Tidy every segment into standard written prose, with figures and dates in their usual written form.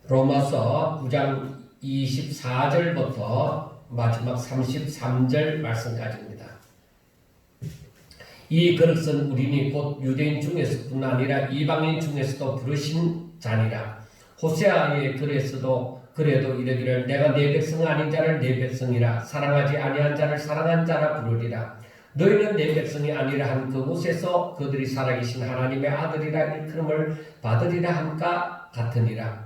로마서 9장 24절부터 마지막 33절 말씀까지입니다. 이 그릇은 우리니 곧 유대인 중에서뿐 아니라 이방인 중에서도 부르신 자니라. 호세아의 글에서도 그래도 이르기를 내가 내 백성 아닌 자를 내 백성이라 사랑하지 아니한 자를 사랑한 자라 부르리라. 너희는 내 백성이 아니라 한 그곳에서 그들이 살아계신 하나님의 아들이라 일컬음을 받으리라 함과 같으니라.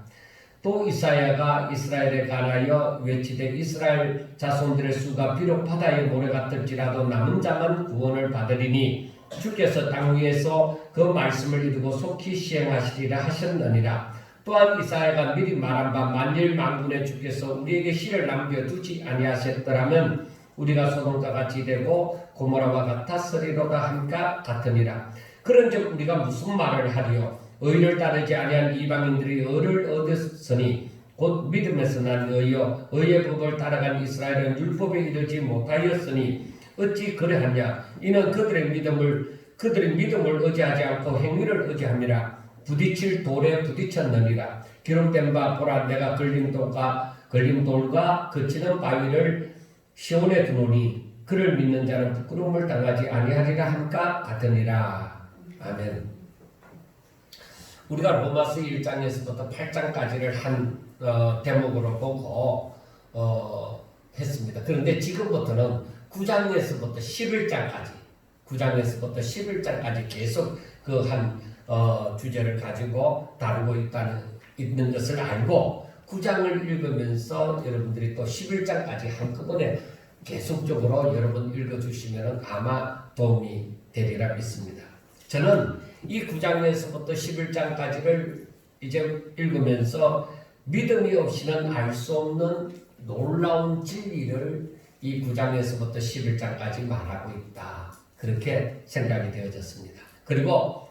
또 이사야가 이스라엘에 관하여 외치되 이스라엘 자손들의 수가 비록 바다에 모래 같을지라도 남은 자만 구원을 받으리니 주께서 땅 위에서 그 말씀을 이루고 속히 시행하시리라 하셨느니라. 또한 이사야가 미리 말한 바 만일 만군의 주께서 우리에게 씨를 남겨두지 아니하셨더라면 우리가 소돔과 같이 되고 고모라와 같았으리로다 함과 같으니라. 그런즉 우리가 무슨 말을 하리요? 의를 따르지 아니한 이방인들이 의를 얻었으니 곧 믿음에서 난 의여 의의 법을 따라간 이스라엘은 율법에 이르지 못하였으니 어찌 그러하냐? 이는 그들의 믿음을 의지하지 않고 행위를 의지함이라. 부딪힐 돌에 부딪혔느니라. 기름된 바 보라 내가 걸림돌과 그치는 바위를 시온에 두노니 그를 믿는 자는 부끄러움을 당하지 아니하리라 함과 같으니라. 아멘. 우리가 로마서 1장에서부터 8장까지를 한 대목으로 보고 했습니다. 그런데 지금부터는 9장에서부터 11장까지 계속 그 한 주제를 가지고 다루고 있는 것을 알고 9장을 읽으면서 여러분들이 또 11장까지 한꺼번에 계속적으로 여러분 읽어주시면 아마 도움이 되리라 믿습니다. 저는 이 9장에서부터 11장까지를 이제 읽으면서 믿음이 없이는 알 수 없는 놀라운 진리를 이 9장에서부터 11장까지 말하고 있다. 그렇게 생각이 되어졌습니다. 그리고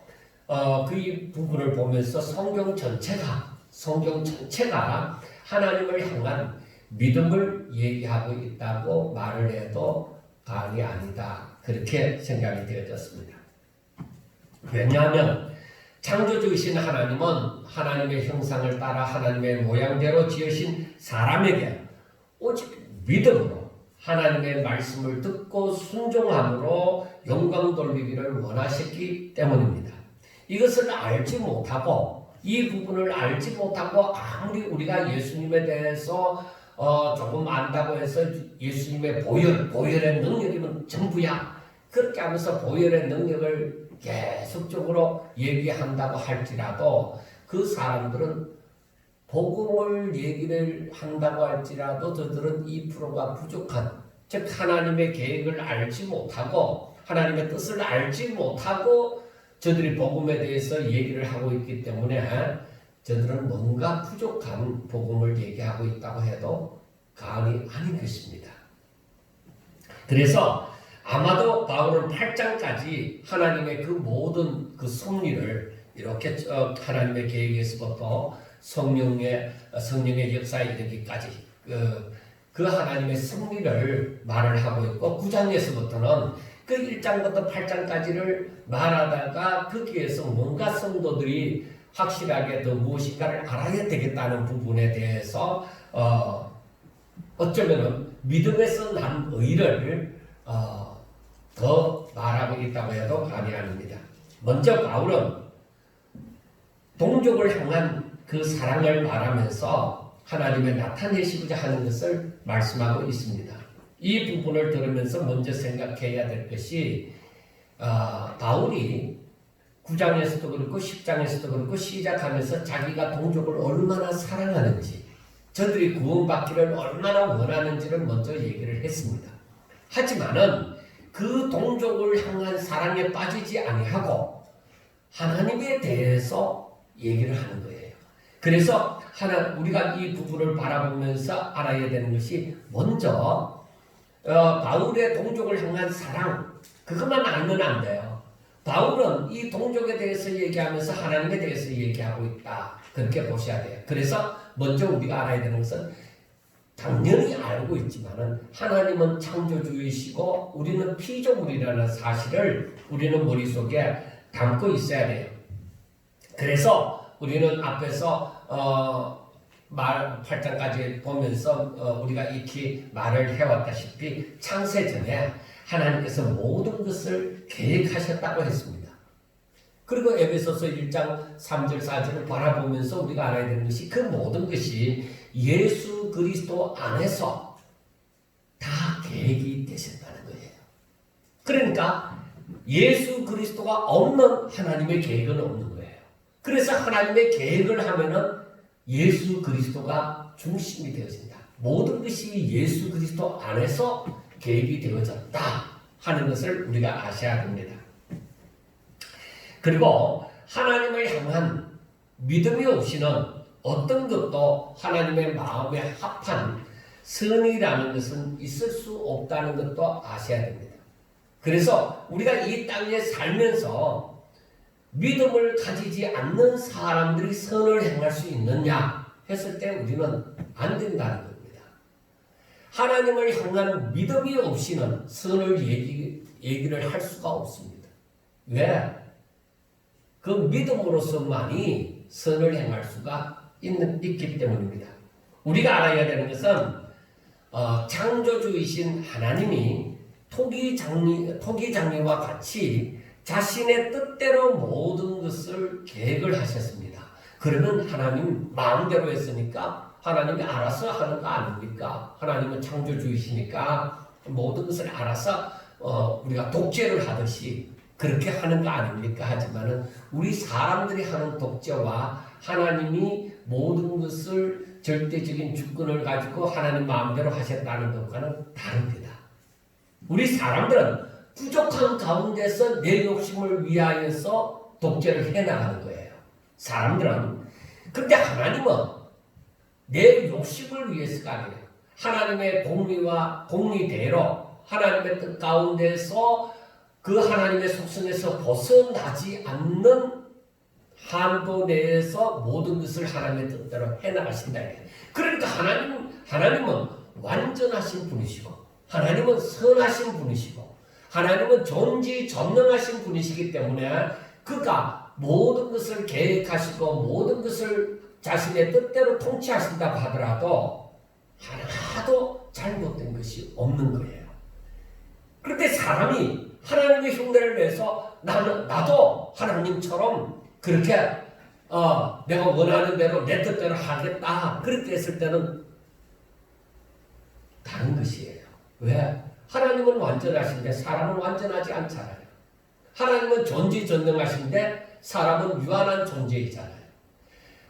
그 부분을 보면서 성경 전체가 하나님을 향한 믿음을 얘기하고 있다고 말을 해도 과언이 아니다. 그렇게 생각이 되어졌습니다. 왜냐하면 창조주이신 하나님은 하나님의 형상을 따라 하나님의 모양대로 지으신 사람에게 오직 믿음으로 하나님의 말씀을 듣고 순종함으로 영광 돌리기를 원하셨기 때문입니다. 이것을 알지 못하고 이 부분을 알지 못하고 아무리 우리가 예수님에 대해서 조금 안다고 해서 예수님의 보혈의 능력이면 전부야 그렇게 하면서 보혈의 능력을 계속적으로 얘기한다고 할지라도 그 사람들은 복음을 얘기를 한다고 할지라도 저들은 2%가 부족한, 즉 하나님의 계획을 알지 못하고 하나님의 뜻을 알지 못하고 저들이 복음에 대해서 얘기를 하고 있기 때문에 저들은 뭔가 부족한 복음을 얘기하고 있다고 해도 과언이 아닌 것입니다. 그래서 아마도 바울은 8장까지 하나님의 그 모든 그 섭리를 이렇게 하나님의 계획에서부터 성령의 역사에 이르기까지 그 하나님의 섭리를 말을 하고 있고 9장에서부터는 그 1장부터 8장까지를 말하다가 거기에서 뭔가 성도들이 확실하게 더 무엇인가를 알아야 되겠다는 부분에 대해서 어쩌면은 믿음에서 난 의를 더 말하고 있다고 해도 과언이 아닙니다. 먼저 바울은 동족을 향한 그 사랑을 말하면서 하나님의 나타내시고자 하는 것을 말씀하고 있습니다. 이 부분을 들으면서 먼저 생각해야 될 것이 바울이 9장에서도 그렇고 10장에서도 그렇고 시작하면서 자기가 동족을 얼마나 사랑하는지 저들이 구원받기를 얼마나 원하는지를 먼저 얘기를 했습니다. 하지만은 그 동족을 향한 사랑에 빠지지 아니하고 하나님에 대해서 얘기를 하는 거예요. 그래서 우리가 이 부분을 바라보면서 알아야 되는 것이 먼저 바울의 동족을 향한 사랑 그것만 알면 안 돼요. 바울은 이 동족에 대해서 얘기하면서 하나님에 대해서 얘기하고 있다. 그렇게 보셔야 돼요. 그래서 먼저 우리가 알아야 되는 것은 당연히 알고 있지만은 하나님은 창조주이시고 우리는 피조물이라는 사실을 우리는 머릿속에 담고 있어야 돼요. 그래서 우리는 앞에서 말 8장까지 보면서 우리가 익히 말을 해왔다시피 창세 전에 하나님께서 모든 것을 계획하셨다고 했습니다. 그리고 에베소서 1장 3절 4절을 바라보면서 우리가 알아야 되는 것이 그 모든 것이 예수 그리스도 안에서 다 계획이 되셨다는 거예요. 그러니까 예수 그리스도가 없는 하나님의 계획은 없는 거예요. 그래서 하나님의 계획을 하면은 예수 그리스도가 중심이 되어진다. 모든 것이 예수 그리스도 안에서 계획이 되어졌다 하는 것을 우리가 아셔야 됩니다. 그리고 하나님을 향한 믿음이 없이는 어떤 것도 하나님의 마음에 합한 선이라는 것은 있을 수 없다는 것도 아셔야 됩니다. 그래서 우리가 이 땅에 살면서 믿음을 가지지 않는 사람들이 선을 행할 수 있느냐 했을 때 우리는 안 된다는 겁니다. 하나님을 향한 믿음이 없이는 선을 얘기를 할 수가 없습니다. 왜? 그 믿음으로서만이 선을 행할 수가 있기 때문입니다. 우리가 알아야 되는 것은 창조주이신 하나님이 토기장미와 같이 자신의 뜻대로 모든 것을 계획을 하셨습니다. 그러면 하나님 마음대로 했으니까 하나님이 알아서 하는 거 아닙니까? 하나님은 창조주이시니까 모든 것을 알아서 우리가 독재를 하듯이 그렇게 하는 거 아닙니까? 하지만은 우리 사람들이 하는 독재와 하나님이 모든 것을 절대적인 주권을 가지고 하나님 마음대로 하셨다는 것과는 다릅니다. 우리 사람들은 부족한 가운데서 내 욕심을 위하여서 독재를 해나가는 거예요. 사람들은. 그런데 하나님은 내 욕심을 위해서가 아니에요. 하나님의 공리대로 하나님의 뜻 가운데서 그 하나님의 속성에서 벗어나지 않는 한도 내에서 모든 것을 하나님의 뜻대로 해나가신다. 그러니까 하나님은 완전하신 분이시고 하나님은 선하신 분이시고 하나님은 전지전능하신 분이시기 때문에 그가 모든 것을 계획하시고 모든 것을 자신의 뜻대로 통치하신다고 하더라도 하나도 잘못된 것이 없는 거예요. 그런데 사람이 하나님의 흉내를 내서 나도 하나님처럼 그렇게 내가 원하는 대로 내 뜻대로 하겠다 그렇게 했을 때는 다른 것이에요. 왜? 하나님은 완전하신데 사람은 완전하지 않잖아요. 하나님은 전지전능하신데 사람은 유한한 존재이잖아요.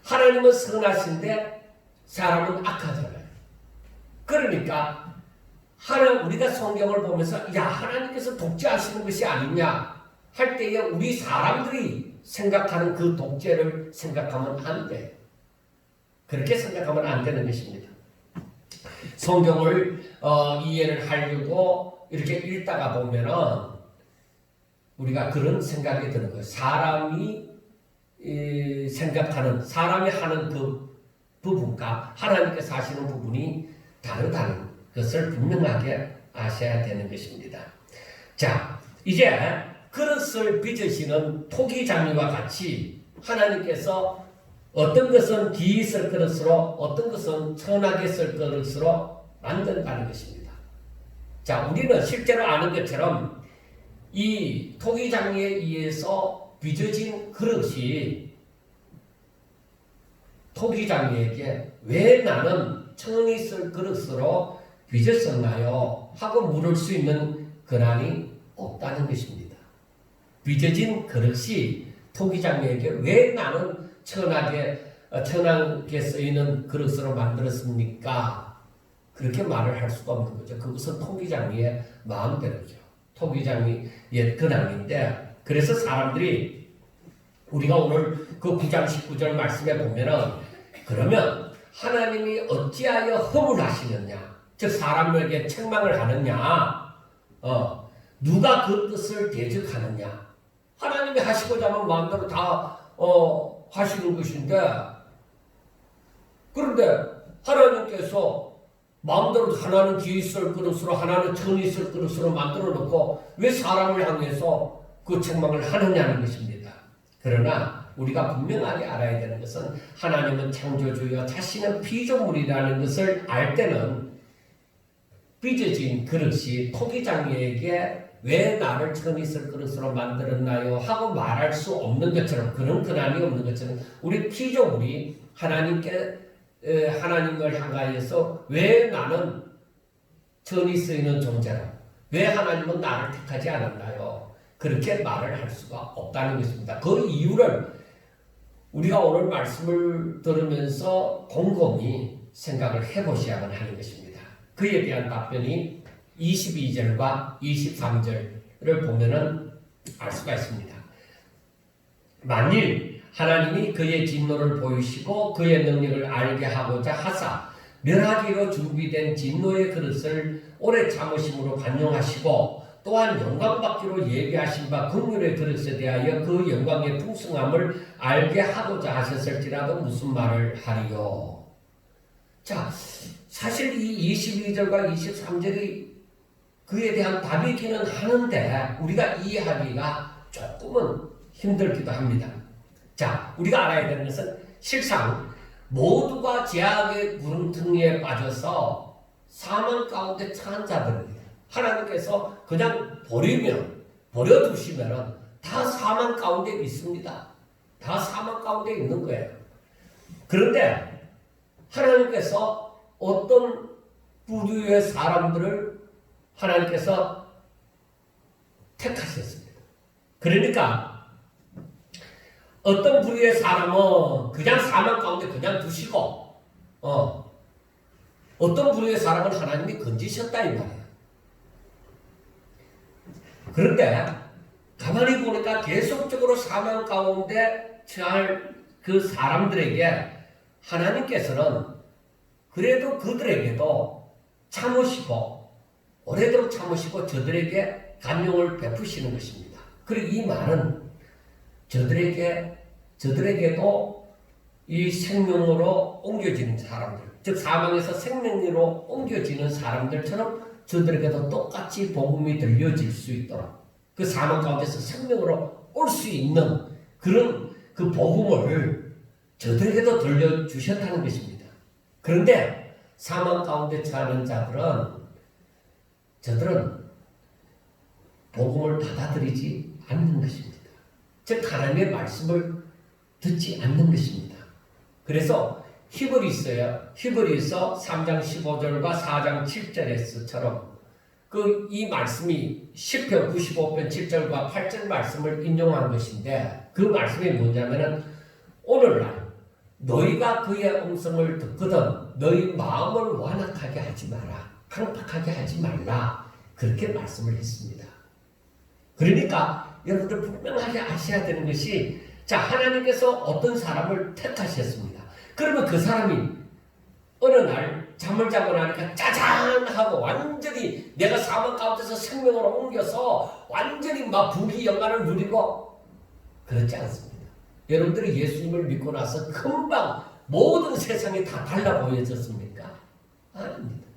하나님은 선하신데 사람은 악하잖아요. 그러니까 우리가 성경을 보면서 하나님께서 독재하시는 것이 아니냐 할 때에 우리 사람들이 생각하는 그 독재를 생각하면 안 돼요. 그렇게 생각하면 안 되는 것입니다. 성경을 이해를 하려고 이렇게 읽다가 보면은 우리가 그런 생각이 드는 거예요. 사람이 사람이 하는 그 부분과 하나님께서 하시는 부분이 다르다는 것을 분명하게 아셔야 되는 것입니다. 자, 이제 그릇을 빚으시는 토기장미와 같이 하나님께서 어떤 것은 기이 쓸 그릇으로 어떤 것은 천하게 쓸 그릇으로 만든다는 것입니다. 자, 우리는 실제로 아는 것처럼 이 토기장미에 의해서 빚어진 그릇이 토기장미에게 왜 나는 천이 쓸 그릇으로 빚었었나요? 하고 물을 수 있는 권한이 없다는 것입니다. 빚어진 그릇이 토기장미에게 왜 나는 천하게 쓰이는 그릇으로 만들었습니까? 그렇게 말을 할 수가 없는 거죠. 그것은 토기장미의 마음대로죠. 토기장미의 근황인데, 그래서 사람들이 우리가 오늘 그 9장 19절 말씀에 보면은 그러면 하나님이 어찌하여 허물하시느냐, 즉 사람에게 책망을 하느냐, 누가 그 뜻을 대적하느냐. 하나님이 하시고자 하면 마음대로 다 하시는 것인데, 그런데 하나님께서 마음대로 하나는 기이 쓸 그릇으로 하나는 천이 쓸 그릇으로 만들어 놓고 왜 사람을 향해서 그 책망을 하느냐는 것입니다. 그러나 우리가 분명하게 알아야 되는 것은 하나님은 창조주여 자신은 피조물이라는 것을 알 때는 빚어진 그릇이 토기장이에게 왜 나를 처음 있을 그릇으로 만들었나요? 하고 말할 수 없는 것처럼 그런 근한이 없는 것처럼 우리 피조물이 하나님을 향하여서 왜 나는 천이 쓰이는 존재라? 왜 하나님은 나를 택하지 않았나요? 그렇게 말을 할 수가 없다는 것입니다. 그 이유를 우리가 오늘 말씀을 들으면서 곰곰이 생각을 해보셔야만 하는 것입니다. 그에 대한 답변이 22절과 23절을 보면은 알 수가 있습니다. 만일 하나님이 그의 진노를 보이시고 그의 능력을 알게 하고자 하사 멸하기로 준비된 진노의 그릇을 오래 참으심으로 관용하시고 또한 영광받기로 예비하신 바 긍휼의 그릇에 대하여 그 영광의 풍성함을 알게 하고자 하셨을지라도 무슨 말을 하리요. 자, 사실 이 22절과 23절이 그에 대한 답이기는 하는데 우리가 이해하기가 조금은 힘들기도 합니다. 자, 우리가 알아야 되는 것은 실상 모두가 죄악의 구름텅이에 빠져서 사망 가운데 처한 자들입니다. 하나님께서 그냥 버려두시면 다 사망 가운데 있습니다. 다 사망 가운데 있는 거예요. 그런데 하나님께서 어떤 부류의 사람들을 하나님께서 택하셨습니다. 그러니까 어떤 부류의 사람은 그냥 사망 가운데 그냥 두시고 어떤 부류의 사람은 하나님이 건지셨다 이 말이에요. 그런데 가만히 보니까 계속적으로 사망 가운데 처할 그 사람들에게 하나님께서는 그래도 그들에게도 참으시고 오래도록 참으시고 저들에게 간용을 베푸시는 것입니다. 그리고 이 말은 저들에게도 이 생명으로 옮겨지는 사람들, 즉 사망에서 생명으로 옮겨지는 사람들처럼 저들에게도 똑같이 복음이 들려질 수 있도록 그 사망 가운데서 생명으로 올 수 있는 그런 그 복음을 저들에게도 들려주셨다는 것입니다. 그런데 사망 가운데 처하는 저들은 복음을 받아들이지 않는 것입니다. 즉 하나님의 말씀을 듣지 않는 것입니다. 그래서 히브리서 3장 15절과 4장 7절에서처럼 이 말씀이 시편 95편 7절과 8절 말씀을 인용한 것인데 그 말씀이 뭐냐면은 오늘날 너희가 그의 음성을 듣거든 너희 마음을 완악하게 하지 마라. 강팍하게 하지 말라. 그렇게 말씀을 했습니다. 그러니까 여러분들 분명하게 아셔야 되는 것이 자 하나님께서 어떤 사람을 택하셨습니다. 그러면 그 사람이 어느 날 잠을 자고 나니까 짜잔 하고 완전히 내가 사망 가운데서 생명으로 옮겨서 완전히 막 부귀 영광을 누리고 그렇지 않습니다. 여러분들이 예수님을 믿고 나서 금방 모든 세상이 다 달라 보여졌습니까? 아닙니다.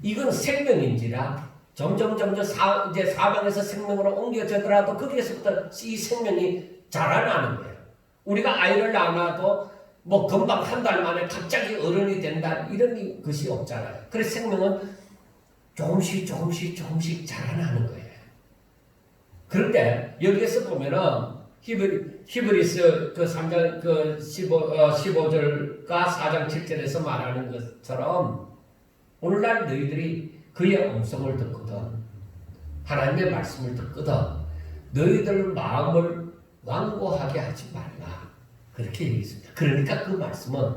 이건 생명인지라 점점 이제 사망에서 생명으로 옮겨지더라도 거기에서부터 이 생명이 자라나는 거예요. 우리가 아이를 낳아도 뭐 금방 한 달 만에 갑자기 어른이 된다 이런 것이 없잖아요. 그래서 생명은 조금씩 자라나는 거예요. 그런데 여기에서 보면은 히브리서 그 3장 15절과 4장 7절에서 말하는 것처럼 오늘날 너희들이 그의 음성을 듣거든 하나님의 말씀을 듣거든 너희들 마음을 완고하게 하지 말라 그렇게 얘기했습니다. 그러니까 그 말씀은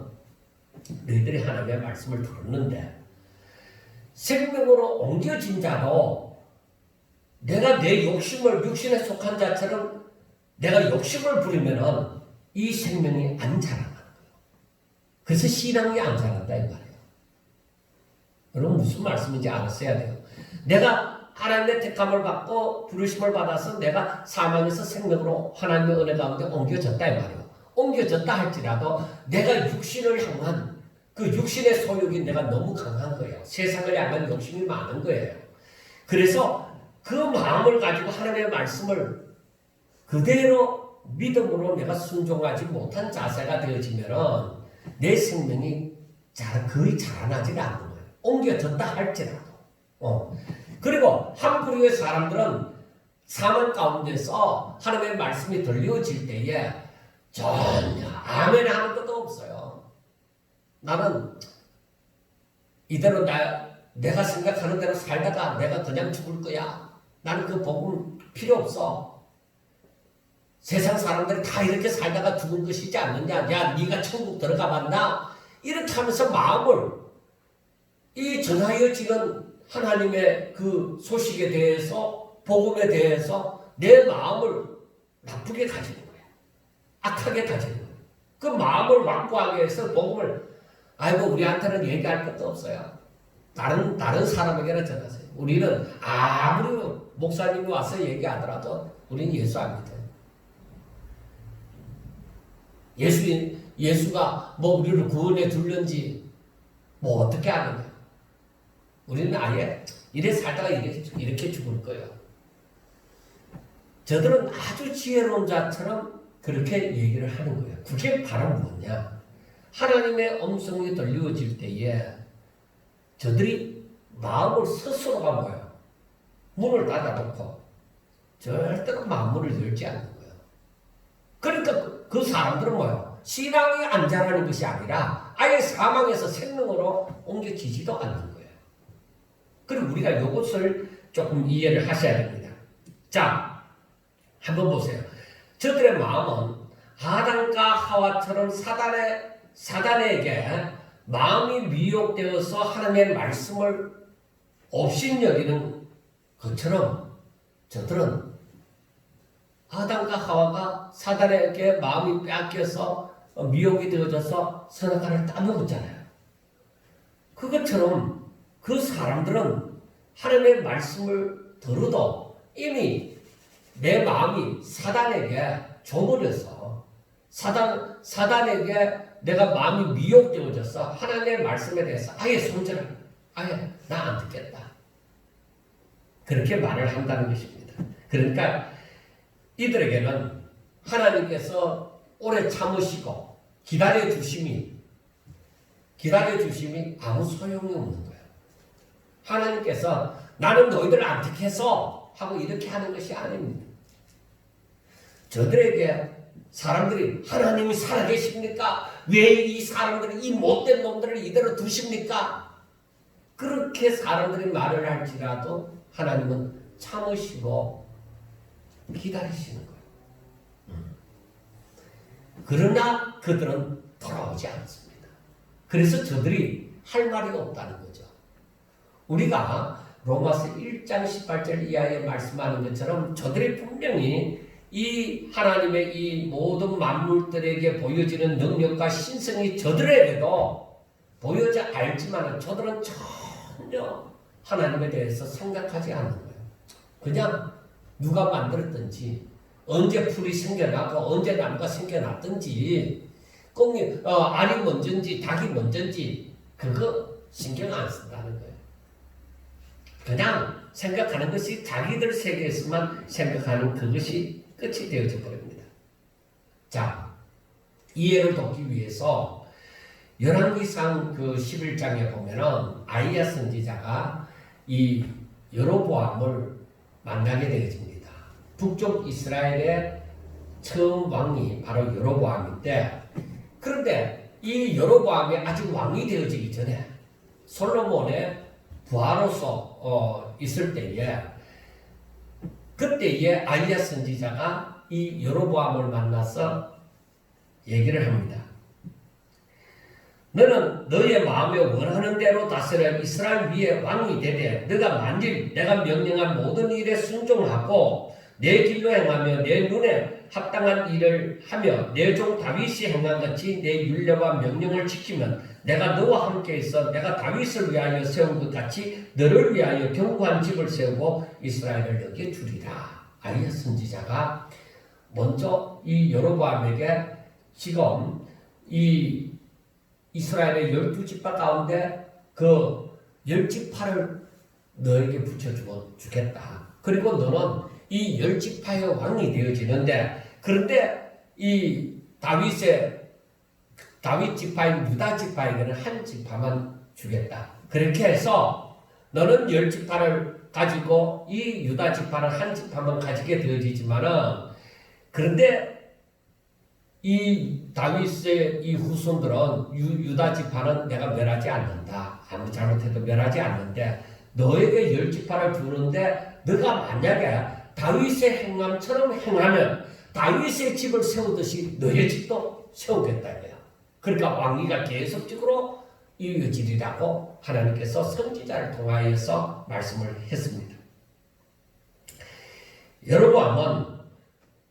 너희들이 하나님의 말씀을 들었는데 생명으로 옮겨진 자도 내가 내 육신에 속한 자처럼 내가 욕심을 부리면은 이 생명이 안 자라나는 거예요. 그래서 신앙이 안 자란다 이 말이에요. 여러분 무슨 말씀인지 알았어야 돼요. 내가 하나님의 택함을 받고 부르심을 받아서 내가 사망에서 생명으로 하나님의 은혜 가운데 옮겨졌다 이 말이에요. 옮겨졌다 할지라도 내가 육신을 향한 그 육신의 소욕이 내가 너무 강한 거예요. 세상을 향한 욕심이 많은 거예요. 그래서 그 마음을 가지고 하나님의 말씀을 그대로 믿음으로 내가 순종하지 못한 자세가 되어지면은 내 생명이 거의 자라나지 않는 거예요. 옮겨졌다 할지라도. 그리고 한 부류의 사람들은 삶 가운데서 하나님의 말씀이 들려질 때에 전혀 아멘 하는 것도 없어요. 나는 이대로 내가 생각하는 대로 살다가 내가 그냥 죽을 거야. 나는 그 복음 필요 없어. 세상 사람들이 다 이렇게 살다가 죽은 것이지 않느냐. 야, 네가 천국 들어가 봤나? 이렇게 하면서 마음을 이 전하여지는 하나님의 그 소식에 대해서, 복음에 대해서 내 마음을 나쁘게 가지는 거야. 악하게 가지는 거야. 그 마음을 확고하게 해서 복음을, 아이고 우리한테는 얘기할 것도 없어요. 다른 사람에게나 전하세요. 우리는 아무리 목사님이 와서 얘기하더라도 우리는 예수 안 믿어요. 예수가 뭐 우리를 구원해 줄는지 뭐 어떻게 아느냐. 우리는 아예 이래 살다가 이렇게 죽을 거예요. 저들은 아주 지혜로운 자처럼 그렇게 얘기를 하는 거예요. 그게 바로 뭐냐. 하나님의 음성이 들려질 때에 저들이 마음을 스스로가 뭐예요? 문을 닫아놓고 절대로 마음문을 열지 않는 거예요. 그러니까 그 사람들은 뭐예요? 신앙이 안 자라는 것이 아니라 아예 사망에서 생명으로 옮겨지지도 않는 거예요. 그리고 우리가 이것을 조금 이해를 하셔야 됩니다. 자, 한번 보세요. 저들의 마음은 아담과 하와처럼 사단에게 마음이 미혹되어서 하나님의 말씀을 업신여기는 것처럼 저들은 아담과 하와가 사단에게 마음이 빼앗겨서 미혹이 되어져서 선악과를 따먹었잖아요. 그것처럼 그 사람들은 하나님의 말씀을 들어도 이미 내 마음이 사단에게 줘버려서 사단에게 내가 마음이 미혹되어져서 하나님의 말씀에 대해서 아예 손절을 아예 나 안 듣겠다. 그렇게 말을 한다는 것입니다. 그러니까 이들에게는 하나님께서 오래 참으시고 기다려주심이 아무 소용이 없는 거예요. 하나님께서 나는 너희들을 안 택해서 하고 이렇게 하는 것이 아닙니다. 저들에게 사람들이 하나님이 살아계십니까? 왜 이 사람들이 이 못된 놈들을 이대로 두십니까? 그렇게 사람들이 말을 할지라도 하나님은 참으시고 기다리시는 거예요. 그러나 그들은 돌아오지 않습니다. 그래서 저들이 할 말이 없다는 거죠. 우리가 로마서 1장 18절 이하에 말씀하는 것처럼 저들이 분명히 이 하나님의 이 모든 만물들에게 보여지는 능력과 신성이 저들에게도 보여져 알지만 저들은 전혀 하나님에 대해서 생각하지 않는 거예요. 그냥 누가 만들었든지 언제 풀이 생겨나고 언제 나무가 생겨났든지 알이 먼저인지 닭이 먼저인지 그거 신경 안 쓴다는 거예요. 그냥 생각하는 것이 자기들 세계에서만 생각하는 그것이 끝이 되어져 버립니다. 자, 이해를 돕기 위해서 열왕기상 그 11장에 보면은 아이야 선지자가 이 여로보암을 만나게 되어집니다. 북쪽 이스라엘의 처음 왕이 바로 여로보암인데, 그런데 이 여로보암이 아직 왕이 되어지기 전에 솔로몬의 부하로서 있을 때에 그때에 아이야 선지자가 이 여로보암을 만나서 얘기를 합니다. 너는 너의 마음에 원하는 대로 다스려 이스라엘 위에 왕이 되되 너가 만일 내가 명령한 모든 일에 순종하고 내 길로 행하며 내 눈에 합당한 일을 하며 내 종 다윗이 행한 같이 내 율례와 명령을 지키면 내가 너와 함께 있어 내가 다윗을 위하여 세운 것 같이 너를 위하여 견고한 집을 세우고 이스라엘을 너게 주리라. 아이야 선지자가 먼저 이 여로보암에게 지금 이 이스라엘의 12지파 가운데 그 10지파를 너에게 붙여주겠다. 그리고 너는 이 열지파의 왕이 되어지는데, 그런데 이 다윗 지파인 유다 지파에게는 한 지파만 주겠다. 그렇게 해서 너는 10지파를 가지고 이 유다 지파는 한 지파만 가지게 되어지지만은, 그런데 이 다윗의 이 후손들은 유다 지파는 내가 멸하지 않는다. 아무 잘못해도 멸하지 않는데 너에게 10지파를 주는데 너가 만약에 다윗의 행함처럼 행하면 다윗의 집을 세우듯이 너의 집도 세우겠다 이거야. 그러니까 왕위가 계속적으로 이어지리라고 하나님께서 선지자를 통하여서 말씀을 했습니다. 여로보암은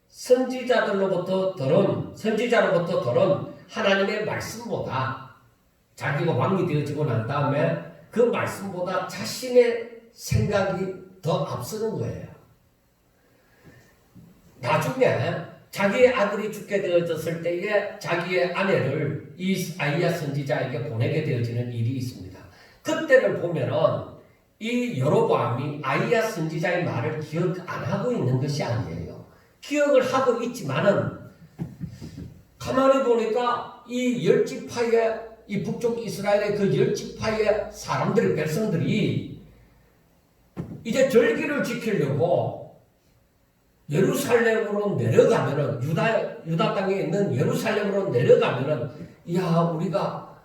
선지자로부터 들은 하나님의 말씀보다, 자기가 왕이 되어지고 난 다음에 그 말씀보다 자신의 생각이 더 앞서는 거예요. 나중에 자기의 아들이 죽게 되어졌을 때에 자기의 아내를 이 아이야 선지자에게 보내게 되어지는 일이 있습니다. 그때를 보면은 이 여로보암이 아이야 선지자의 말을 기억 안 하고 있는 것이 아니에요. 기억을 하고 있지만은 가만히 보니까 이 10지파의 이 북쪽 이스라엘의 그 10지파의 사람들, 백성들이 이제 절기를 지키려고 예루살렘으로 내려가면은, 유다 땅에 있는 예루살렘으로 내려가면은, 야, 우리가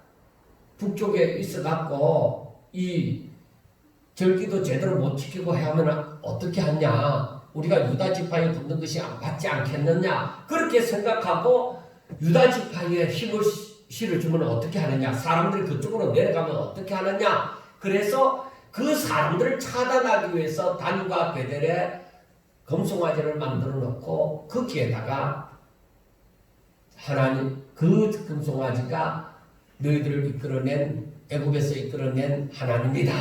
북쪽에 있어갖고 이 절기도 제대로 못 지키고 하면 어떻게 하냐? 우리가 유다 지파에 붙는 것이 안 받지 않겠느냐? 그렇게 생각하고 유다 지파에 힘을 실어주면 어떻게 하느냐? 사람들이 그쪽으로 내려가면 어떻게 하느냐? 그래서 그 사람들을 차단하기 위해서 단과 베델에 금송아지를 만들어 놓고 거기에다가 하나님, 그 금송아지가 너희들을 이끌어낸, 애굽에서 이끌어낸 하나님이다.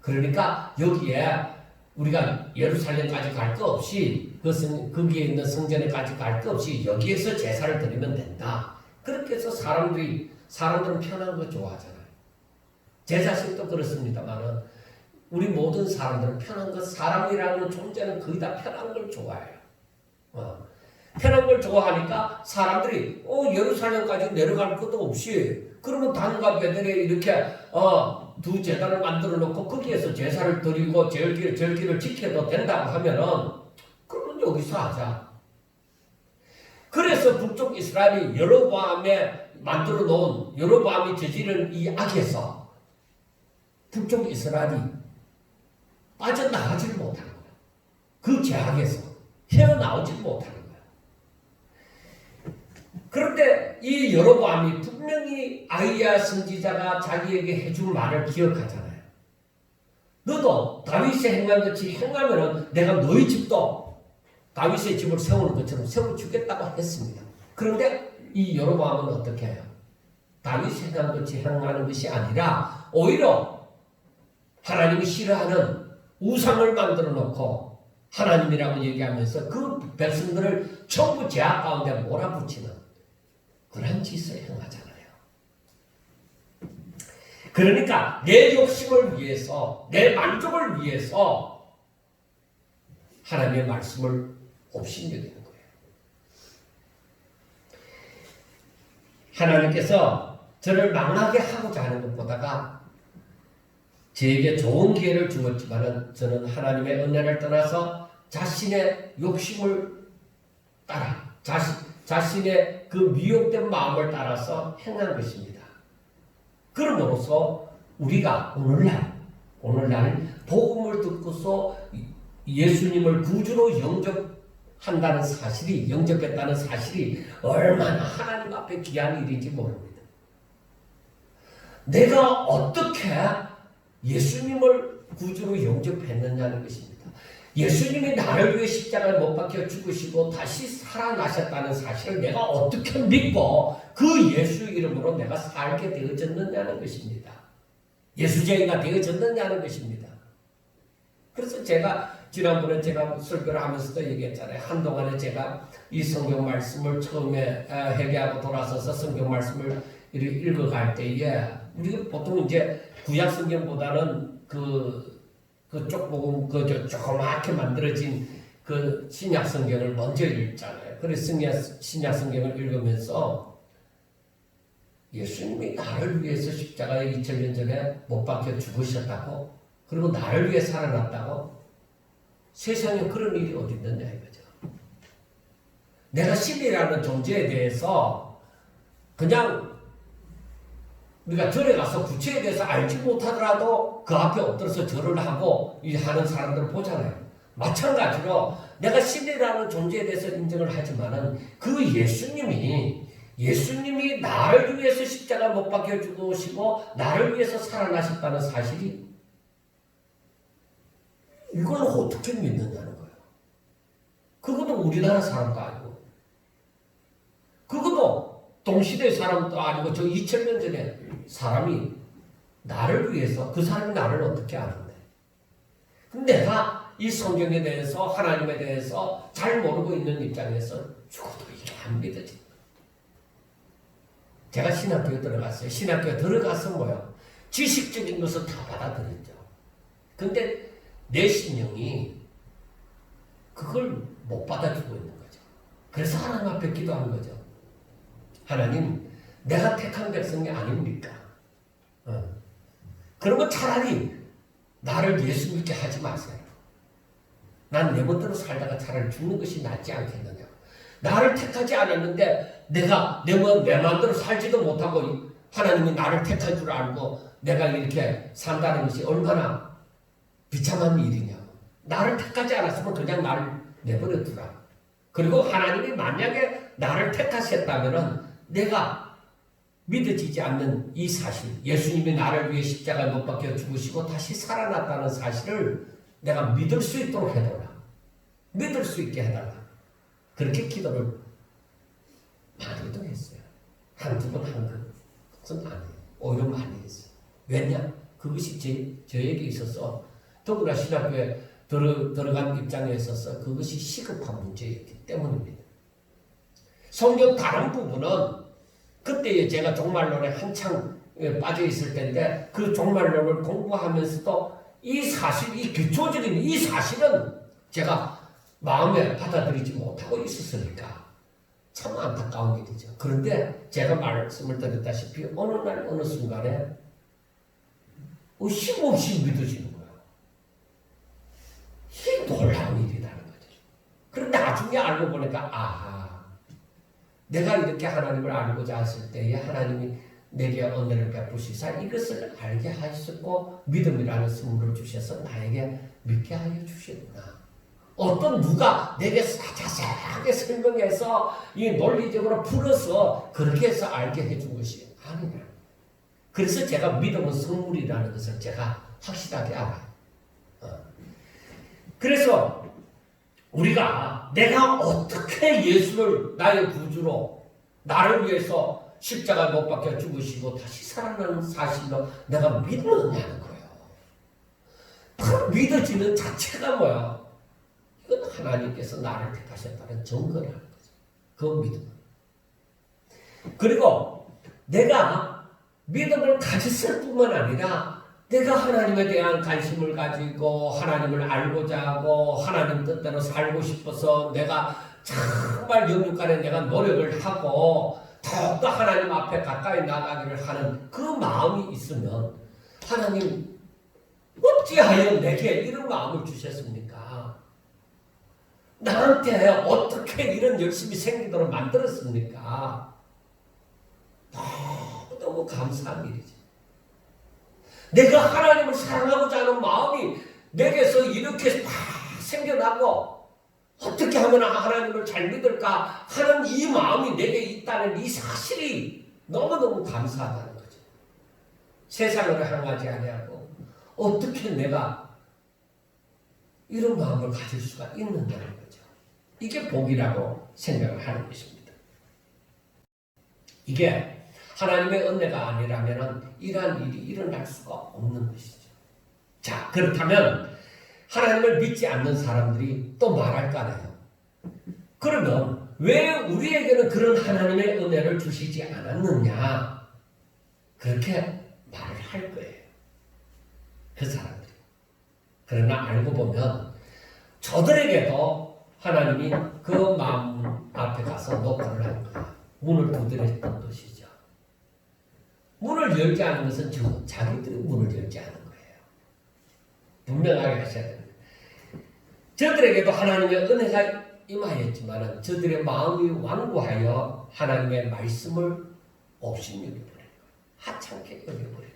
그러니까 여기에 우리가 예루살렘까지 갈 거 없이, 거기에 있는 성전에까지 갈 거 없이 여기에서 제사를 드리면 된다. 그렇게 해서 사람들은 편한 거 좋아하잖아요. 제 자신도 그렇습니다만은 우리 모든 사람들은 편한 것, 사람이라는 존재는 거의 다 편한 걸 좋아해요. 편한 걸 좋아하니까 사람들이 예루살렘까지 내려갈 것도 없이, 그러면 단과 베델에 이렇게 두 제단을 만들어 놓고 거기에서 제사를 드리고 절기를 지켜도 된다고 하면은, 그러면 여기서 하자. 그래서 북쪽 이스라엘이 여로보암에 만들어 놓은, 여로보암이 저지른 이 악에서 북쪽 이스라엘이 빠져나가지를 못하는 거야. 그 죄악에서 헤어나오지 못하는 거야. 그런데 이 여로보암이 분명히 아이야 선지자가 자기에게 해준 말을 기억하잖아요. 너도 다윗의 행한 것이 행하면은 내가 너희 집도 다윗의 집을 세우는 것처럼 세워주겠다고 했습니다. 그런데 이 여로보암은 어떻게 해요? 다윗의 행한 것이 행하는 것이 아니라 오히려 하나님이 싫어하는 우상을 만들어 놓고 하나님이라고 얘기하면서 그 백성들을 전부 죄악 가운데 몰아붙이는 그런 짓을 행하잖아요. 그러니까 내 욕심을 위해서, 내 만족을 위해서 하나님의 말씀을 업신여기는 거예요. 하나님께서 저를 망하게 하고자 하는 것보다가 저에게 좋은 기회를 주었지만은 저는 하나님의 은혜를 떠나서 자신의 욕심을 따라, 자신의 그 미혹된 마음을 따라서 행한 것입니다. 그럼으로써 우리가 오늘날 복음을 듣고서 예수님을 구주로 영접했다는 사실이 얼마나 하나님 앞에 귀한 일인지 모릅니다. 내가 어떻게 예수님을 구주로 영접했느냐는 것입니다. 예수님이 나를 위해 십자가를 못 박혀 죽으시고 다시 살아나셨다는 사실을 내가 어떻게 믿고 그 예수 이름으로 내가 살게 되어졌느냐는 것입니다. 예수쟁이가 되어졌느냐는 것입니다. 그래서 지난번에 제가 설교를 하면서도 얘기했잖아요. 한동안에 제가 이 성경 말씀을 처음에 회개하고 돌아서서 성경 말씀을 읽어갈 때에 우리가 보통 이제 구약 성경보다는 그 쪽복음 조그맣게 만들어진 그 신약 성경을 먼저 읽잖아요. 그래서 신약 성경을 읽으면서 예수님이 나를 위해서 십자가에 2000년 전에 못 박혀 죽으셨다고, 그리고 나를 위해 살아났다고, 세상에 그런 일이 어디 있느냐 이거죠. 내가 신이라는 존재에 대해서 그냥 우리가 절에 가서 구체에 대해서 알지 못하더라도 그 앞에 엎드려서 절을 하고 하는 사람들을 보잖아요. 마찬가지로 내가 신이라는 존재에 대해서 인정을 하지만은 그 예수님이 나를 위해서 십자가 못 박혀 죽으시고 나를 위해서 살아나셨다는 사실이, 이걸 어떻게 믿느냐는 거예요. 그것도 우리나라 사람도 아니고, 그것도 동시대 사람도 아니고, 저 2000년 전에 사람이 나를 위해서, 그 사람이 나를 어떻게 아는데. 근데 내가 이 성경에 대해서, 하나님에 대해서 잘 모르고 있는 입장에서 죽어도 이게 안 믿어져. 제가 신학교에 들어갔어요. 신학교에 들어가서 뭐요? 지식적인 것을 다 받아들였죠. 근데 내 심령이 그걸 못 받아주고 있는 거죠. 그래서 하나님 앞에 기도하는 거죠. 하나님, 내가 택한 백성이 아닙니까? 그러면 차라리 나를 예수 믿게 하지 마세요. 난 내 멋대로 살다가 차라리 죽는 것이 낫지 않겠느냐. 나를 택하지 않았는데 내가 내 마음대로 살지도 못하고 하나님이 나를 택할 줄 알고 내가 이렇게 산다는 것이 얼마나 비참한 일이냐고. 나를 택하지 않았으면 그냥 나를 내버려 두라. 그리고 하나님이 만약에 나를 택하셨다면은 내가 믿어지지 않는 이 사실, 예수님이 나를 위해 십자가에 못 박혀 죽으시고 다시 살아났다는 사실을 내가 믿을 수 있도록 해달라. 믿을 수 있게 해달라. 그렇게 기도를 많이도 했어요. 한두 번 한 것은 아니에요. 오히려 많이 했어요. 왜냐? 그것이 저에게 있어서, 더구나 신학교에 들어간 입장에 있어서 그것이 시급한 문제였기 때문입니다. 성경 다른 부분은 그때 제가 종말론에 한창 빠져 있을 때인데, 그 종말론을 공부하면서도 이 사실, 이 기초적인 이 사실은 제가 마음에 받아들이지 못하고 있었으니까 참 안타까운 일이죠. 그런데 제가 말씀을 드렸다시피 어느 날 어느 순간에 힘없이 믿어지는 거예요. 이게 놀라운 일이라는 거죠. 그런데 나중에 알고 보니까, 아하, 내가 이렇게 하나님을 알고자 했을 때에 하나님이 내게 은혜를 베푸시사 이것을 알게 하셨고 믿음이라는 선물을 주셔서 나에게 믿게 하여 주셨구나. 어떤 누가 내게 자세하게 설명해서 이 논리적으로 풀어서 그렇게 해서 알게 해준 것이 아니냐. 그래서 제가 믿음은 선물이라는 것을 제가 확실하게 알아요. 그래서 우리가 내가 어떻게 예수를 나의 구주로 나를 위해서 십자가에 못 박혀 죽으시고 다시 살아나는 사실로 내가 믿느냐는 거예요. 그 믿어지는 자체가 뭐야? 이건 하나님께서 나를 택하셨다는 증거라는 거죠. 그 믿음. 그리고 내가 믿음을 가졌을 뿐만 아니라 내가 하나님에 대한 관심을 가지고 하나님을 알고자 하고 하나님 뜻대로 살고 싶어서 내가 정말 영육간에 내가 노력을 하고 더욱더 하나님 앞에 가까이 나가기를 하는 그 마음이 있으면 하나님 어찌하여 내게 이런 마음을 주셨습니까? 나한테 어떻게 이런 열심히 생기도록 만들었습니까? 너무 감사한 일이지. 내가 하나님을 사랑하고자 하는 마음이 내게서 이렇게 다 생겨나고 어떻게 하면 하나님을 잘 믿을까 하는 이 마음이 내게 있다는 이 사실이 너무너무 감사하다는 거죠. 세상으로 향하지 아니하고 어떻게 내가 이런 마음을 가질 수가 있느냐는 거죠. 이게 복이라고 생각을 하는 것입니다. 이게 하나님의 은혜가 아니라면 이러한 일이 일어날 수가 없는 것이죠. 자, 그렇다면 하나님을 믿지 않는 사람들이 또 말할 거 아니에요. 그러면 왜 우리에게는 그런 하나님의 은혜를 주시지 않았느냐? 그렇게 말을 할 거예요. 그 사람들이. 그러나 알고 보면 저들에게도 하나님이 그 마음 앞에 가서 노크를 한 거야. 문을 두드렸던 것이죠. 문을 열지 않은 것은 자기들이 문을 열지 않은 거예요. 분명하게 하셔야 됩니다. 저들에게도 하나님의 은혜가 임하였지만 저들의 마음이 완고하여 하나님의 말씀을 없인 여겨버린 거예요. 하찮게 여겨버린 거예요.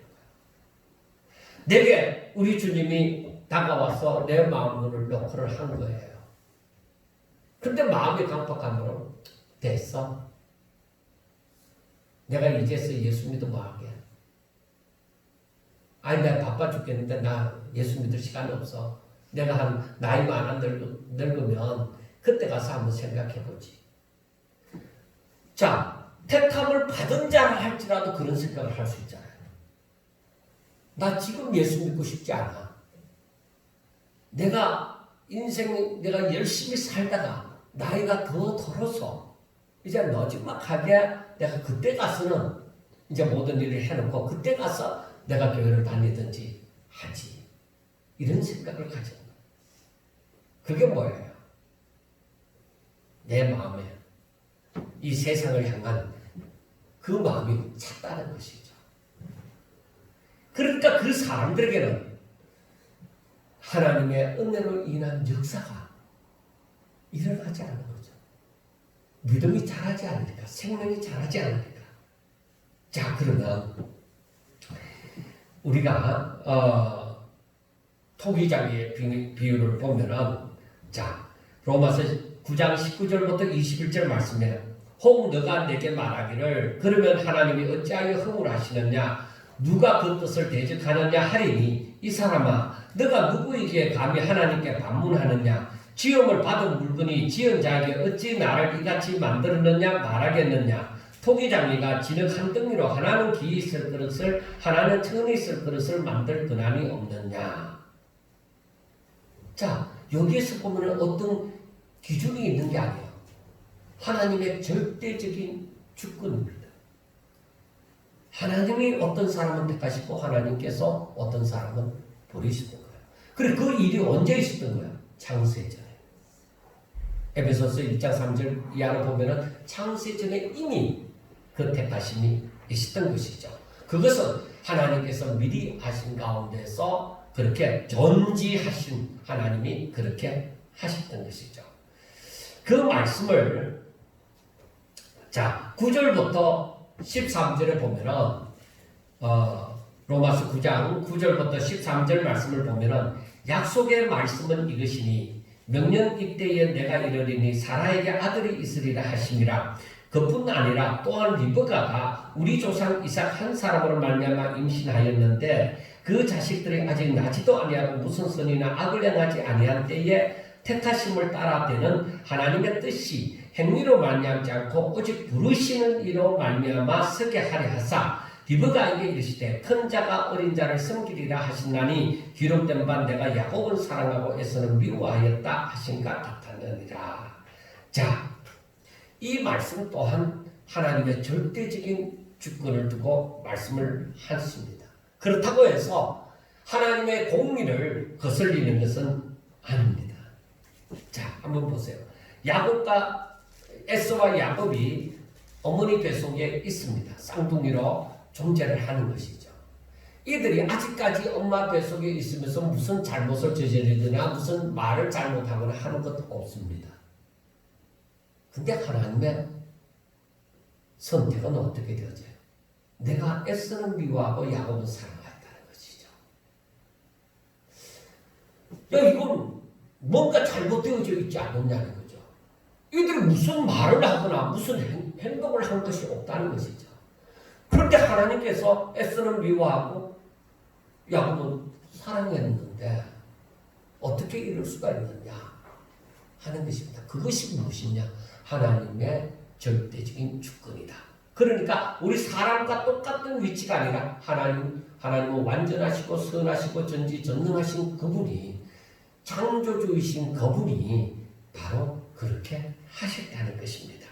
내게 우리 주님이 다가와서 내 마음을 노크를 한 거예요. 근데 마음이 강팍함으로 됐어. 내가 이제서 예수 믿으면 하게. 아니 내가 바빠 죽겠는데 나 예수 믿을 시간이 없어. 내가 한 나이 많아 늙으면 그때 가서 한번 생각해보지. 자, 택함을 받은 자라 할지라도 그런 생각을 할 수 있잖아요. 나 지금 예수 믿고 싶지 않아. 내가 내가 열심히 살다가 나이가 더 들어서 이제 너지막하게 내가 그때 가서는 이제 모든 일을 해놓고 그때 가서 내가 교회를 다니든지 하지. 이런 생각을 가지는 거예요. 그게 뭐예요? 내 마음에 이 세상을 향한 그 마음이 찼다는 것이죠. 그러니까 그 사람들에게는 하나님의 은혜로 인한 역사가 일어나지 않는 거죠. 믿음이 자라지 않으니까, 생명이 자라지 않으니까. 자, 그러면 우리가 토기장의 비유를 보면은, 자, 로마서 9장 19절부터 21절 말씀에 혹 너가 내게 말하기를 그러면 하나님이 어찌하여 허물하시느냐 누가 그 뜻을 대적하느냐 하리니 이 사람아 너가 누구에게 감히 하나님께 반문하느냐 지음을 받은 물건이 지은 자에게 어찌 나를 이같이 만들었느냐 말하겠느냐 토기장이가 지는 한 덩이로 하나는 기이 있을 그릇을 하나는 천이 있을 그릇을 만들 근함이 없느냐. 자, 여기에서 보면 어떤 기준이 있는 게 아니에요. 하나님의 절대적인 주권입니다. 하나님이 어떤 사람은 택하시고 하나님께서 어떤 사람은 버리시는 거예요. 그래 그 일이 언제 있었던 거예요? 창세전에. 에베소서 1장 3절 이하로 보면은 창세전에 이미 그 택하심이 있었던 것이죠. 그것은 하나님께서 미리 하신 가운데서 그렇게 전지하신 하나님이 그렇게 하셨던 것이죠. 그 말씀을 자 9절부터 13절에 보면은 로마서 9장 9절부터 13절 말씀을 보면은 약속의 말씀은 이것이니 명령 이때에 내가 이르리니 사라에게 아들이 있으리라 하심이라. 그뿐 아니라 또한 리브가가 우리 조상 이삭 한 사람으로 말미암아 임신하였는데 그 자식들이 아직 나지도 아니하고 무슨 선이나 악을 행하지 아니한 때에 택하심을 따라 되는 하나님의 뜻이 행위로 말미암지 않고 오직 부르시는 이로 말미암아 서게 하려 하사 리브가에게 이르시되 큰 자가 어린 자를 섬기리라 하시나니 기록된 바 내가 야곱은 사랑하고 에서는 미워하였다 하신가 같았느니라. 자, 이 말씀 또한 하나님의 절대적인 주권을 두고 말씀을 하십니다. 그렇다고 해서 하나님의 공의를 거슬리는 것은 아닙니다. 자, 한번 보세요. 야곱과 에서와 야곱이 어머니 뱃속에 있습니다. 쌍둥이로 존재를 하는 것이죠. 이들이 아직까지 엄마 뱃속에 있으면서 무슨 잘못을 저지르거나 무슨 말을 잘못하거나 하는 것도 없습니다. 근데 하나님의 선택은 어떻게 되어져요? 내가 에서는 미워하고 야곱은 사랑하였다는 것이죠. 이건 뭔가 잘못되어져 있지 않느냐는 거죠. 이들이 무슨 말을 하거나 무슨 행동을 한 것이 없다는 것이죠. 그런데 하나님께서 에서는 미워하고 야곱은 사랑했는데 어떻게 이럴 수가 있느냐 하는 것입니다. 그것이 무엇이냐? 하나님의 절대적인 주권이다. 그러니까 우리 사람과 똑같은 위치가 아니라 하나님은 완전하시고 선하시고 전지전능하신 그분이 창조주이신 그분이 바로 그렇게 하셨다는 것입니다.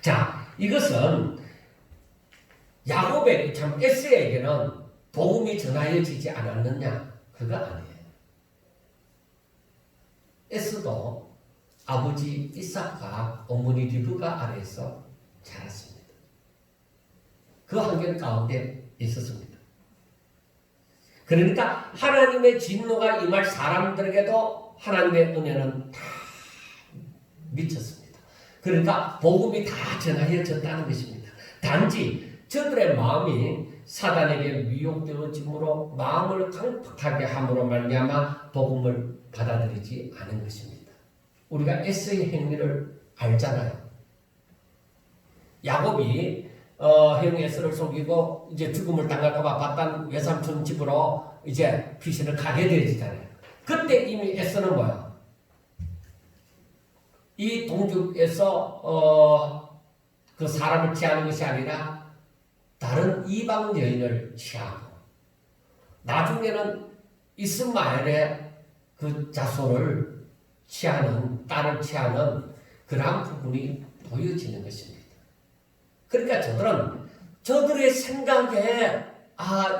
자, 이것은 야곱에게 참 에서에게는 복음이 전하여지지 않았느냐? 그거 아니에요. 에서도 아버지 이삭과 어머니 리브가 아래에서 자랐습니다. 그 환경 가운데 있었습니다. 그러니까 하나님의 진노가 임할 사람들에게도 하나님의 은혜는 다 미쳤습니다. 그러니까 복음이 다 전하여졌다는 것입니다. 단지 저들의 마음이 사단에게 미혹되어짐으로 마음을 강팍하게 함으로 말미암아 복음을 받아들이지 않은 것입니다. 우리가 에서의 행위를 알잖아요. 야곱이 형 에서를 속이고 이제 죽음을 당할까봐 봤던 외삼촌 집으로 이제 피신을 가게 되어지잖아요. 그때 이미 에서는 뭐야? 이 동족에서 그 사람을 취하는 것이 아니라 다른 이방 여인을 취하고 나중에는 이스마엘의 그 자손을 취하는 딸을 취하는 그러한 부분이 보여지는 것입니다. 그러니까 저들의 생각에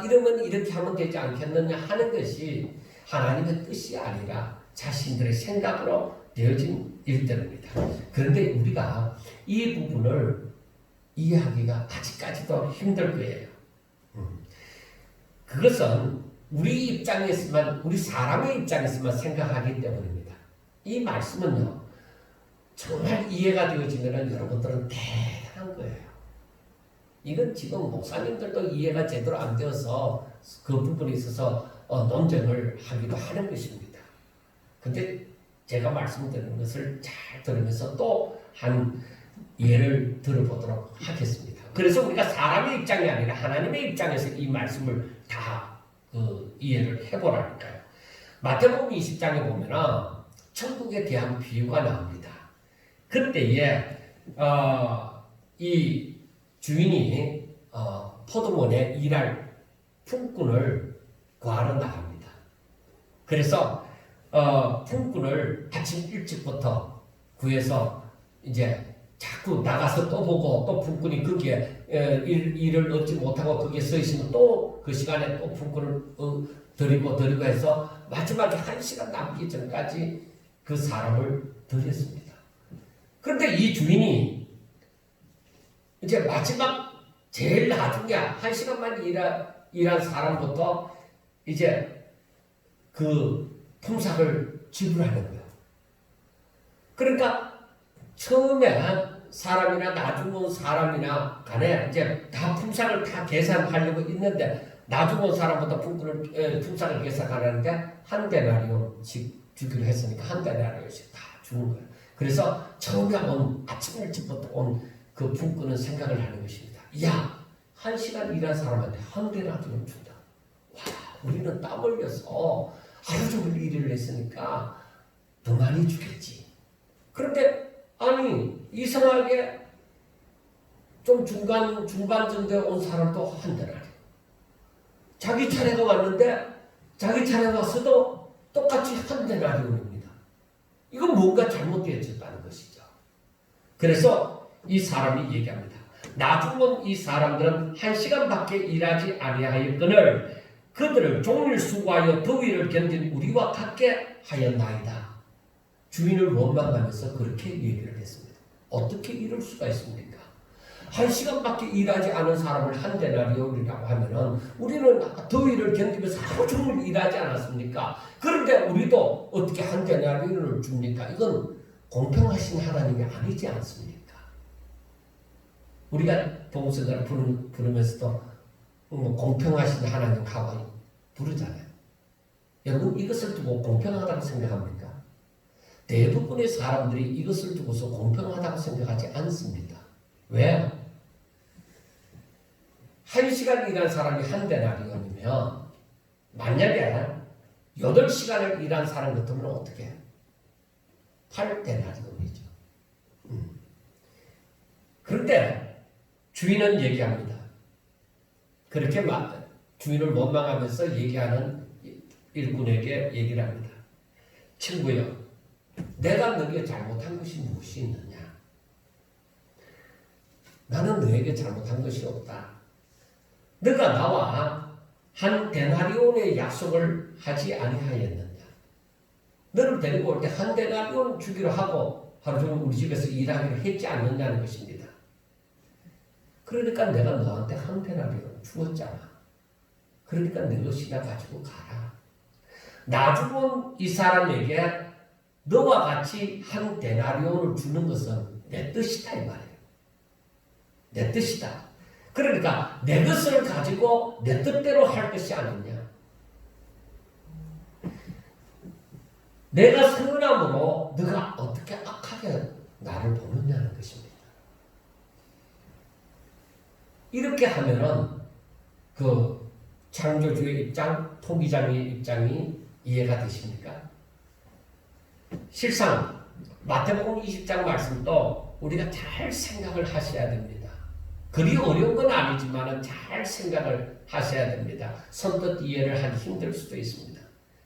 이러면 이렇게 하면 되지 않겠느냐 하는 것이 하나님의 뜻이 아니라 자신들의 생각으로 되어진 일들입니다. 그런데 우리가 이 부분을 이해하기가 아직까지도 힘들 거예요. 그것은 우리 입장에서만, 우리 사람의 입장에서만 생각하기 때문입니다. 이 말씀은요, 정말 이해가 되어지면 여러분들은 대단한 거예요. 이건 지금 목사님들도 이해가 제대로 안 되어서 그 부분에 있어서 논쟁을 하기도 하는 것입니다. 근데 제가 말씀드리는 것을 잘 들으면서 또 한 예를 들어보도록 하겠습니다. 그래서 우리가 사람의 입장이 아니라 하나님의 입장에서 이 말씀을 다 이해를 해보라니까요. 마태복음 20장에 보면은 천국에 대한 비유가 나옵니다. 그때에 이 주인이 포도원에 일할 품꾼을 구하러 나갑니다. 그래서 품꾼을 아침 일찍부터 구해서 이제 자꾸 나가서 또 보고 또 품꾼이 거기에 일을 얻지 못하고 거기에 서 있으면 또 그 시간에 또 품꾼을 드리고 해서 마지막에 1시간 남기 전까지 그 사람을 들였습니다. 그런데 이 주인이 이제 마지막 제일 나중에 1시간만 일한 사람부터 이제 그 품삯을 지불하는 거예요. 그러니까 처음에 사람이나 나중 온 사람이나 간에 이제 다 품삯을 다 계산하려고 있는데 나중 온 사람부터 품삯을 계산하는데 한 데나리온씩 주기로 했으니까 한 데나리온씩 다 주는 거예요. 그래서 처음에 아침 일찍부터 온 그 품꾼은 생각을 하는 것입니다. 야, 1시간 일한 사람한테 한 데나리온 준다. 와, 우리는 땀 흘려서 하루 종일 일을 했으니까 더 많이 주겠지. 그런데 이상하게 좀 중반 정도에 온 사람도 한 데나리온. 자기 차례가 왔는데 자기 차례가 왔어도 똑같이 한 데나리온입니다. 이건 뭔가 잘못되어졌다는 것이죠. 그래서 이 사람이 얘기합니다. 나중 온 이 사람들은 1시간밖에 일하지 아니하였거늘 그들을 종일 수고하여 더위를 견딘 우리와 같게 하였나이다. 주인을 원망하면서 그렇게 얘기를 했습니다. 어떻게 이럴 수가 있습니까? 1시간밖에 일하지 않은 사람을 한 데나리온이라고 하면은 우리는 더위를 견디면서 하루 종일 일하지 않았습니까? 그런데 우리도 어떻게 한 데나리온을 줍니까? 이건 공평하신 하나님이 아니지 않습니까? 우리가 봉선을 부르면서도 공평하신 하나님 하고 부르잖아요. 여러분 이것을 두고 공평하다고 생각합니까? 대부분의 사람들이 이것을 두고서 공평하다고 생각하지 않습니다. 왜? 1시간 일한 사람이 한 데나리온이면 만약에 8시간을 일한 사람 같으면 어떻게 해요? 8데나리온이죠. 그런데 주인은 얘기합니다. 그렇게 주인을 원망하면서 얘기하는 일꾼에게 얘기를 합니다. 친구여, 내가 너에게 잘못한 것이 무엇이 있느냐? 나는 너에게 잘못한 것이 없다. 너가 나와 한 데나리온의 약속을 하지 아니하였느냐? 너를 데리고 올 때 한 데나리온 주기로 하고 하루 종일 우리 집에서 일하기로 했지 않느냐는 것입니다. 그러니까 내가 너한테 한 데나리온 주었잖아. 그러니까 내 것이나 가지고 가라. 나 죽은 이 사람에게 너와 같이 한 데나리온을 주는 것은 내 뜻이다 이 말이에요. 내 뜻이다. 그러니까 내 것을 가지고 내 뜻대로 할 것이 아니냐. 내가 선함으로 네가 어떻게 악하게 나를 보느냐는 것입니다. 이렇게 하면은 그 창조주의 입장, 토기장의 입장이 이해가 되십니까? 실상 마태복음 20장 말씀도 우리가 잘 생각을 하셔야 됩니다. 그리 어려운 건 아니지만 잘 생각을 하셔야 됩니다. 선뜻 이해를 하기 힘들 수도 있습니다.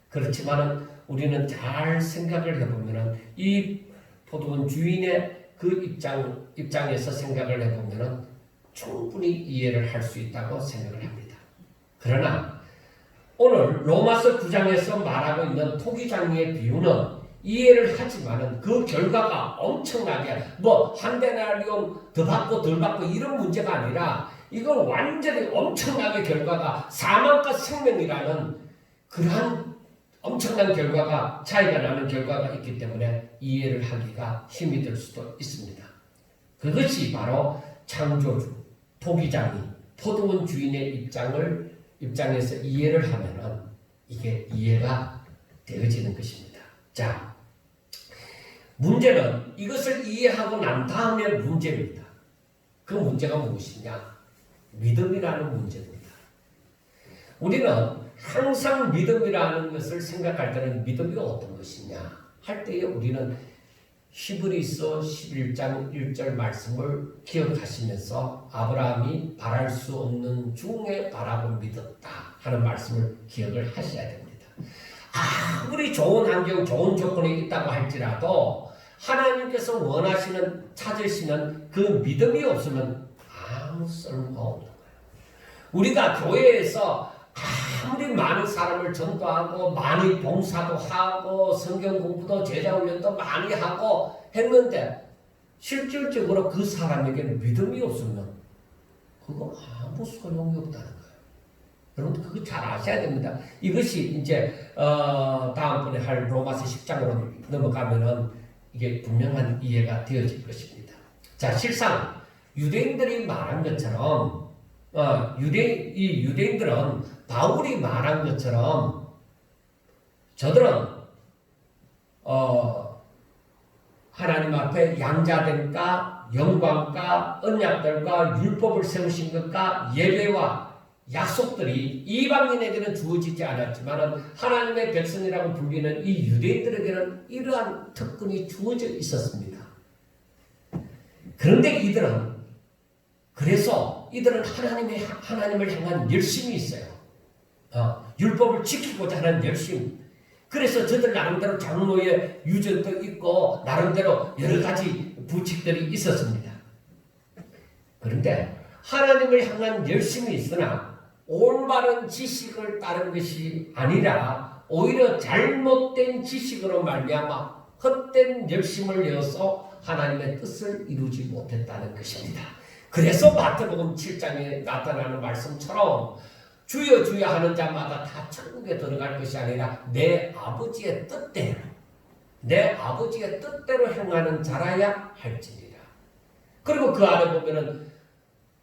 그렇지만 우리는 잘 생각을 해보면 이 포도원 주인의 그 입장에서 생각을 해보면 충분히 이해를 할 수 있다고 생각을 합니다. 그러나 오늘 로마서 9장에서 말하고 있는 토기장의 비유는 이해를 하지만은 그 결과가 엄청나게 한 데나리온 더 받고 덜 받고 이런 문제가 아니라 이건 완전히 엄청나게 결과가 사망과 생명이라는 그러한 엄청난 결과가 차이가 나는 결과가 있기 때문에 이해를 하기가 힘이 들 수도 있습니다. 그것이 바로 창조주, 토기장이 포도원 주인의 입장에서 이해를 하면은 이게 이해가 되어지는 것입니다. 자, 문제는 이것을 이해하고 난 다음에 문제입니다. 그 문제가 무엇이냐? 믿음이라는 문제입니다. 우리는 항상 믿음이라는 것을 생각할 때는 믿음이 어떤 것이냐 할 때에 우리는 히브리서 11장 1절 말씀을 기억하시면서 아브라함이 바랄 수 없는 중에 바라고 믿었다 하는 말씀을 기억을 하셔야 됩니다. 아무리 좋은 환경, 좋은 조건이 있다고 할지라도 하나님께서 원하시는, 찾으시는 그 믿음이 없으면 아무 쓸모가 없는 거예요. 우리가 교회에서 아무리 많은 사람을 전도하고 많이 봉사도 하고 성경 공부도 제자 훈련도 많이 하고 했는데 실질적으로 그 사람에게는 믿음이 없으면 그거 아무 소용이 없다는 거예요. 여러분 그거 잘 아셔야 됩니다. 이것이 이제 다음번에 할 로마서 10장으로 넘어가면은 이게 분명한 이해가 되어질 것입니다. 자, 실상 유대인들이 말한 것처럼 유대인들은 바울이 말한 것처럼 저들은 하나님 앞에 양자됨과 영광과 언약들과 율법을 세우신 것과 예배와 약속들이 이방인에게는 주어지지 않았지만 하나님의 백성이라고 불리는 이 유대인들에게는 이러한 특권이 주어져 있었습니다. 그런데 그래서 이들은 하나님을 향한 열심이 있어요. 율법을 지키고자 하는 열심. 그래서 저들 나름대로 장로의 유전도 있고 나름대로 여러 가지 부칙들이 있었습니다. 그런데 하나님을 향한 열심이 있으나 올바른 지식을 따른 것이 아니라 오히려 잘못된 지식으로 말미암아 헛된 열심을 내어서 하나님의 뜻을 이루지 못했다는 것입니다. 그래서 마태복음 7장에 나타나는 말씀처럼 주여 주여 하는 자마다 다 천국에 들어갈 것이 아니라 내 아버지의 뜻대로 행하는 자라야 할지니라. 그리고 그 안에 보면은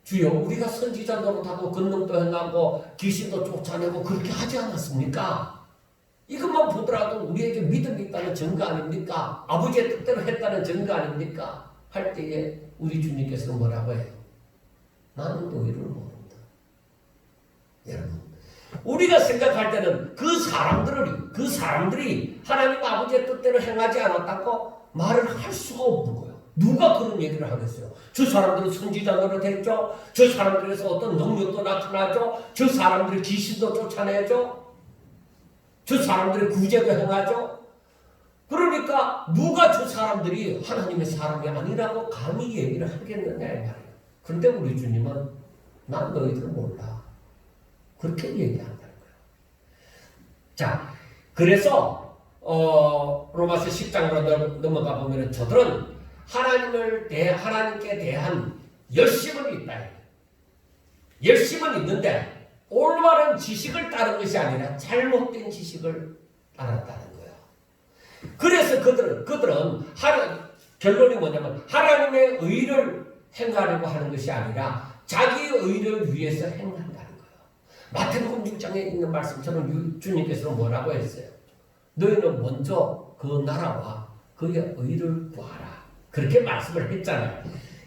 주여 우리가 선지자 노릇하고 권능도 행하고 귀신도 쫓아내고 그렇게 하지 않았습니까? 이것만 보더라도 우리에게 믿음이 있다는 증거 아닙니까? 아버지의 뜻대로 했다는 증거 아닙니까? 할 때에 우리 주님께서는 뭐라고 해요? 나는 너희를 모른다. 여러분, 우리가 생각할 때는 그 사람들이 하나님 아버지의 뜻대로 행하지 않았다고 말을 할 수가 없는 거예요. 누가 그런 얘기를 하겠어요? 저 사람들은 선지자 노릇했죠. 저 사람들에서 어떤 능력도 나타나죠. 저 사람들이 귀신도 쫓아내죠. 저 사람들이 구제도 행하죠. 그러니까 누가 저 사람들이 하나님의 사람이 아니라고 감히 얘기를 하겠느냐 이 말이에요. 그런데 우리 주님은 난 너희들 몰라. 그렇게 얘기한다는 거예요. 자, 그래서 로마서 10장으로 넘어가 보면 저들은 하나님께 대한 열심은 있다. 열심은 있는데 올바른 지식을 따른 것이 아니라 잘못된 지식을 따랐다는 거예요. 그래서 그들은 결론이 뭐냐면 하나님의 의를 행하려고 하는 것이 아니라 자기의 의를 위해서 행한다는 거예요. 마태복음 6장에 있는 말씀처럼 주님께서는 뭐라고 했어요? 너희는 먼저 그 나라와 그의 의를 구하라. 그렇게 말씀을 했잖아요.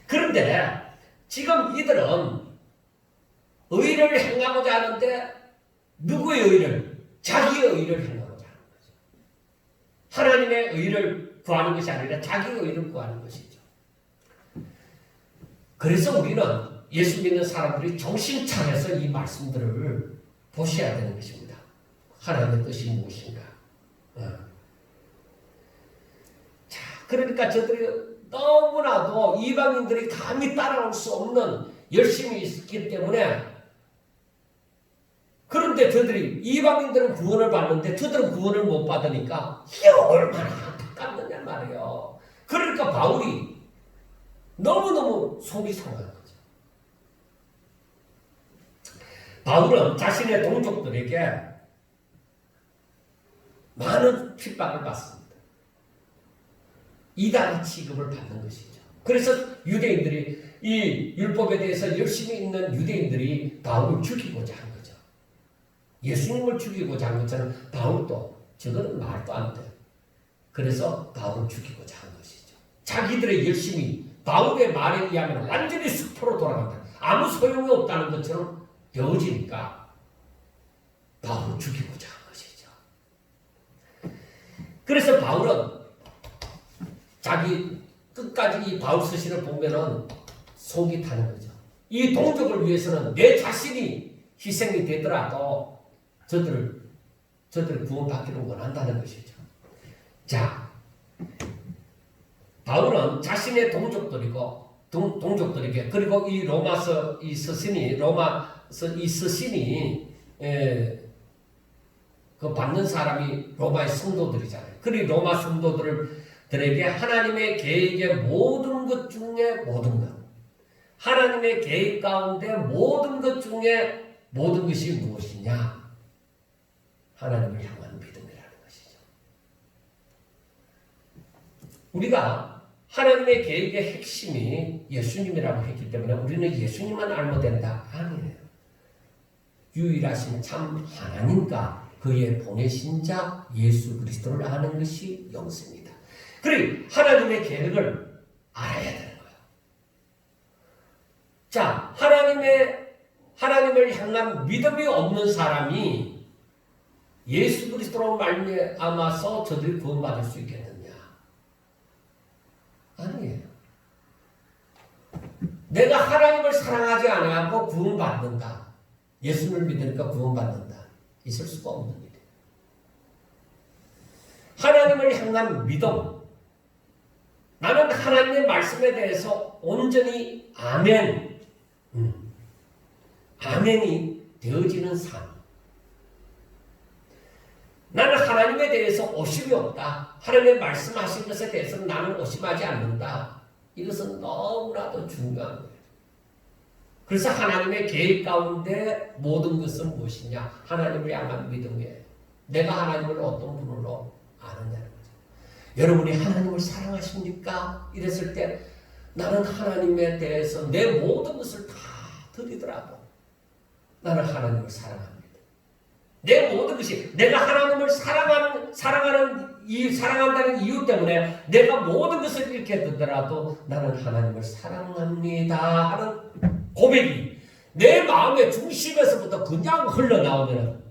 그런데 지금 이들은 의를 행하고자 하는데 누구의 의를? 자기의 의를 행하고자 하는 거죠. 하나님의 의를 구하는 것이 아니라 자기의 의를 구하는 것이죠. 그래서 우리는 예수 믿는 사람들이 정신 차려서 이 말씀들을 보셔야 되는 것입니다. 하나님의 뜻이 무엇인가? 자, 그러니까 저들이 너무나도 이방인들이 감히 따라올 수 없는 열심이 있기 때문에, 그런데 저들이 이방인들은 구원을 받는데 저들은 구원을 못 받으니까 이게 얼마나 안타깝느냐 말이에요. 그러니까 바울이 너무너무 속이 상한 거죠. 바울은 자신의 동족들에게 많은 핍박을 받습니다. 이단 취급을 받는 것이죠. 그래서 유대인들이, 이 율법에 대해서 열심히 있는 유대인들이 바울을 죽이고자 한 거죠. 예수님을 죽이고자 한 것처럼 바울도 저거는 말도 안 돼. 그래서 바울을 죽이고자 한 것이죠. 자기들의 열심이 바울의 말에 의하면 완전히 수포로 돌아간다. 아무 소용이 없다는 것처럼 되어지니까 바울을 죽이고자 한 것이죠. 그래서 바울은 자기 끝까지 이 바울 서신을 보면은 속이 타는 거죠. 이 동족을 위해서는 내 자신이 희생이 되더라도 저들을 구원받기를 원한다는 것이죠. 자, 바울은 자신의 동족들에게, 그리고 이 로마서 이 서신이 그 받는 사람이 로마의 성도들이잖아요. 그리고 로마 성도들에게 하나님의 계획의 모든 것 중에 모든 것, 하나님의 계획 가운데 모든 것 중에 모든 것이 무엇이냐? 하나님을 향한 믿음이라는 것이죠. 우리가 하나님의 계획의 핵심이 예수님이라고 했기 때문에 우리는 예수님만 알면 된다? 아니에요. 유일하신 참 하나님과 그의 보내신 자 예수 그리스도를 아는 것이 영생이다. 그리고 하나님의 계획을 알아야 되는 거예요. 자, 하나님을 향한 믿음이 없는 사람이 예수 그리스도로 말미암아서 저들이 구원받을 수 있겠느냐? 아니에요. 내가 하나님을 사랑하지 않고 구원받는다. 예수를 믿으니까 구원받는다. 있을 수가 없는 일이에요. 하나님을 향한 믿음. 나는 하나님의 말씀에 대해서 온전히 아멘이 되어지는 삶. 나는 하나님에 대해서 오심이 없다. 하나님의 말씀하신 것에 대해서는 나는 오심하지 않는다. 이것은 너무나도 중요한 거예요. 그래서 하나님의 계획 가운데 모든 것은 무엇이냐? 하나님을 향한 믿음이에요. 내가 하나님을 어떤 분으로 아느냐는 거죠. 여러분이 하나님을 사랑하십니까? 이랬을 때 나는 하나님에 대해서 내 모든 것을 다 드리더라도 나는 하나님을 사랑합니다. 내 모든 것이 내가 하나님을 사랑한다는 이유 때문에 내가 모든 것을 잃게 되더라도 나는 하나님을 사랑합니다 하는 고백이 내 마음의 중심에서부터 그냥 흘러나오면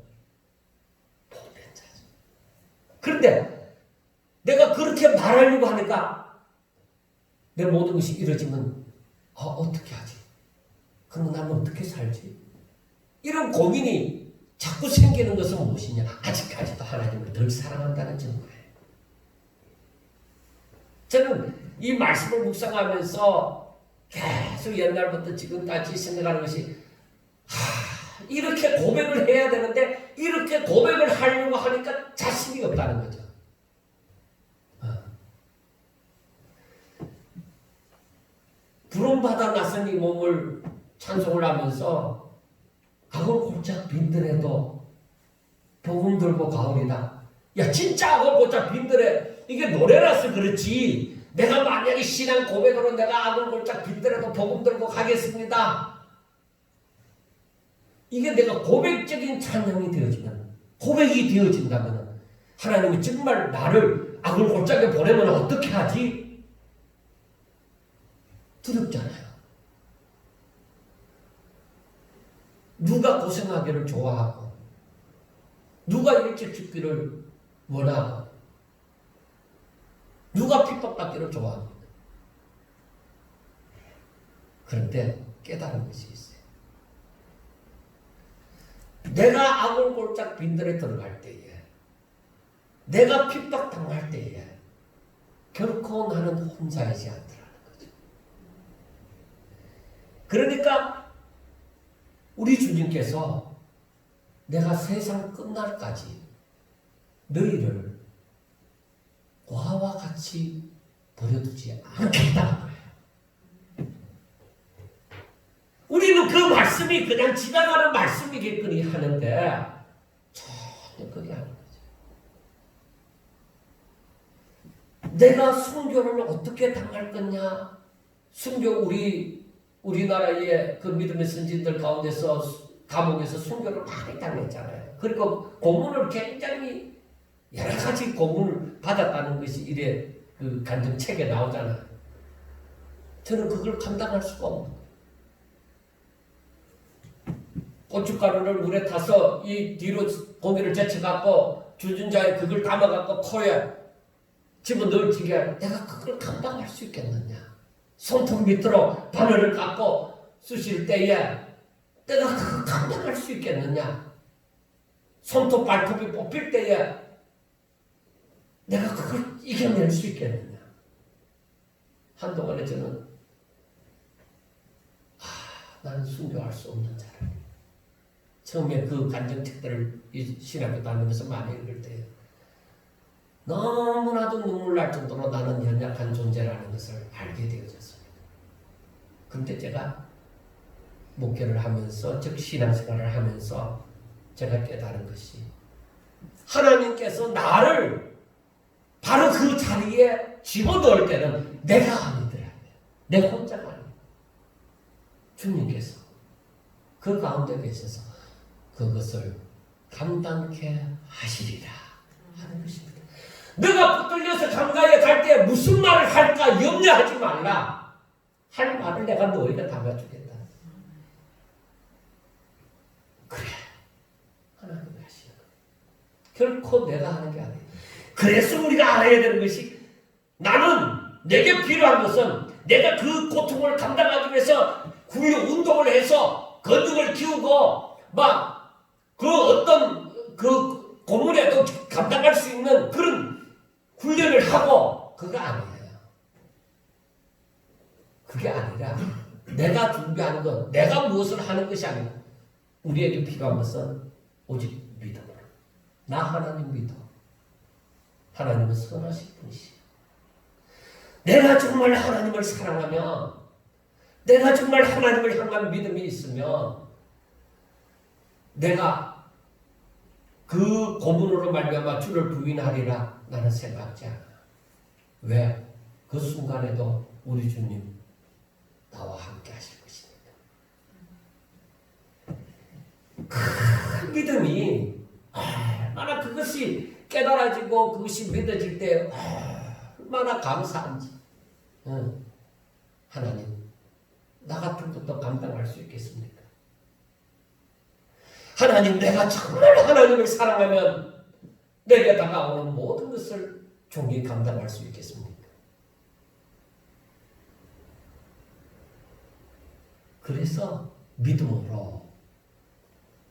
복된 자죠. 그런데 내가 그렇게 말하려고 하니까 내 모든 것이 이루어지면 어떻게 하지? 그럼 나는 어떻게 살지? 이런 고민이 자꾸 생기는 것은 무엇이냐? 아직까지도 하나님을 덜 사랑한다는 증거예요. 저는 이 말씀을 묵상하면서 계속 옛날부터 지금까지 생각하는 것이 이렇게 고백을 해야 되는데 이렇게 고백을 하려고 하니까 자신이 없다는 거죠. 부름받아 나선 이 몸을 찬송을 하면서 악을 골짝 빈들에도 복음 들고 가오리다. 야 진짜 악을 골짝 빈들에 이게 노래라서 그렇지 내가 만약에 신앙 고백으로 내가 악을 골짝 빈들에도 복음 들고 가겠습니다. 이게 내가 고백적인 찬양이 되어지면 고백이 되어진다면 하나님이 정말 나를 악을 골짜기에 보내면 어떻게 하지? 두렵잖아요. 누가 고생하기를 좋아하고 누가 일찍 죽기를 원하고 누가 핍박받기를 좋아합니다. 그런데 깨달은 것이 있어요. 내가 악을 골짝 빈들에 들어갈 때에 내가 핍박당할 때에 결코 나는 혼자이지 않더라는 거죠. 그러니까 우리 주님께서 내가 세상 끝날까지 너희를 고아와 같이 버려두지 않겠다는 거예요. 우리는 그 말씀이 그냥 지나가는 말씀이겠거니 하는데 전혀 그게 아닌 거죠. 내가 순교를 어떻게 당할 거냐? 순교 우리나라의 그 믿음의 선진들 가운데서 감옥에서 순교를 많이 당했잖아요. 그리고 고문을 굉장히 여러 가지 고문을 받았다는 것이 이래 그 간증책에 나오잖아요. 저는 그걸 감당할 수가 없는 거예요. 고춧가루를 물에 타서 이 뒤로 고기를 제쳐갖고 주전자에 그걸 담아갖고 코에 집어넣을지게 내가 그걸 감당할 수 있겠느냐. 손톱 밑으로 바늘을 갖고 쑤실 때에 내가 그걸 감당할 수 있겠느냐. 손톱 발톱이 뽑힐 때에 내가 그걸 이겨낼 수 있겠느냐. 한동안에 저는 나는 순교할 수 없는 자라. 처음에 그 간증책들을 신학교 다니면서 많이 읽을 때 너무나도 눈물 날 정도로 나는 연약한 존재라는 것을 알게 되어졌습니다. 그런데 제가 목회를 하면서 즉 신앙생활을 하면서 제가 깨달은 것이 하나님께서 나를 바로 그 자리에 집어넣을 때는 내가 아니더라고요. 내 혼자가 아니에요. 주님께서 그 가운데 계셔서 그것을 감당케 하시리라 하는 것입니다. 내가 붙들려서 장가에 갈 때 무슨 말을 할까 염려하지 말라. 할 말을 내가 너희가 담아주겠다. 그래. 하나님이 하시는 거예요. 결코 내가 하는 게 아니에요. 그래서 우리가 알아야 되는 것이 나는 내게 필요한 것은 내가 그 고통을 감당하기 위해서 운동을 해서 근육을 키우고 막 그 어떤 그 고문에도 감당할 수 있는 그런 훈련을 하고 그거 아니에요. 그게 아니라 내가 준비하는 것, 내가 무엇을 하는 것이 아니고 우리에게 필요한 것은 오직 믿음으로. 나 하나님 믿어. 하나님은 선하신 분이시오. 내가 정말 하나님을 사랑하면 내가 정말 하나님을 향한 믿음이 있으면 내가 그 고문으로 말미암아 주를 부인하리라 나는 생각하지 않아. 왜? 그 순간에도 우리 주님 나와 함께 하실 것입니다. 큰 믿음이 얼마나 그것이 깨달아지고 그것이 믿어질 때 얼마나 감사한지. 하나님 나 같은 것도 감당할 수 있겠습니까? 하나님 내가 정말 하나님을 사랑하면 내게 다가오는 모든 것을 종이 감당할 수 있겠습니까? 그래서 믿음으로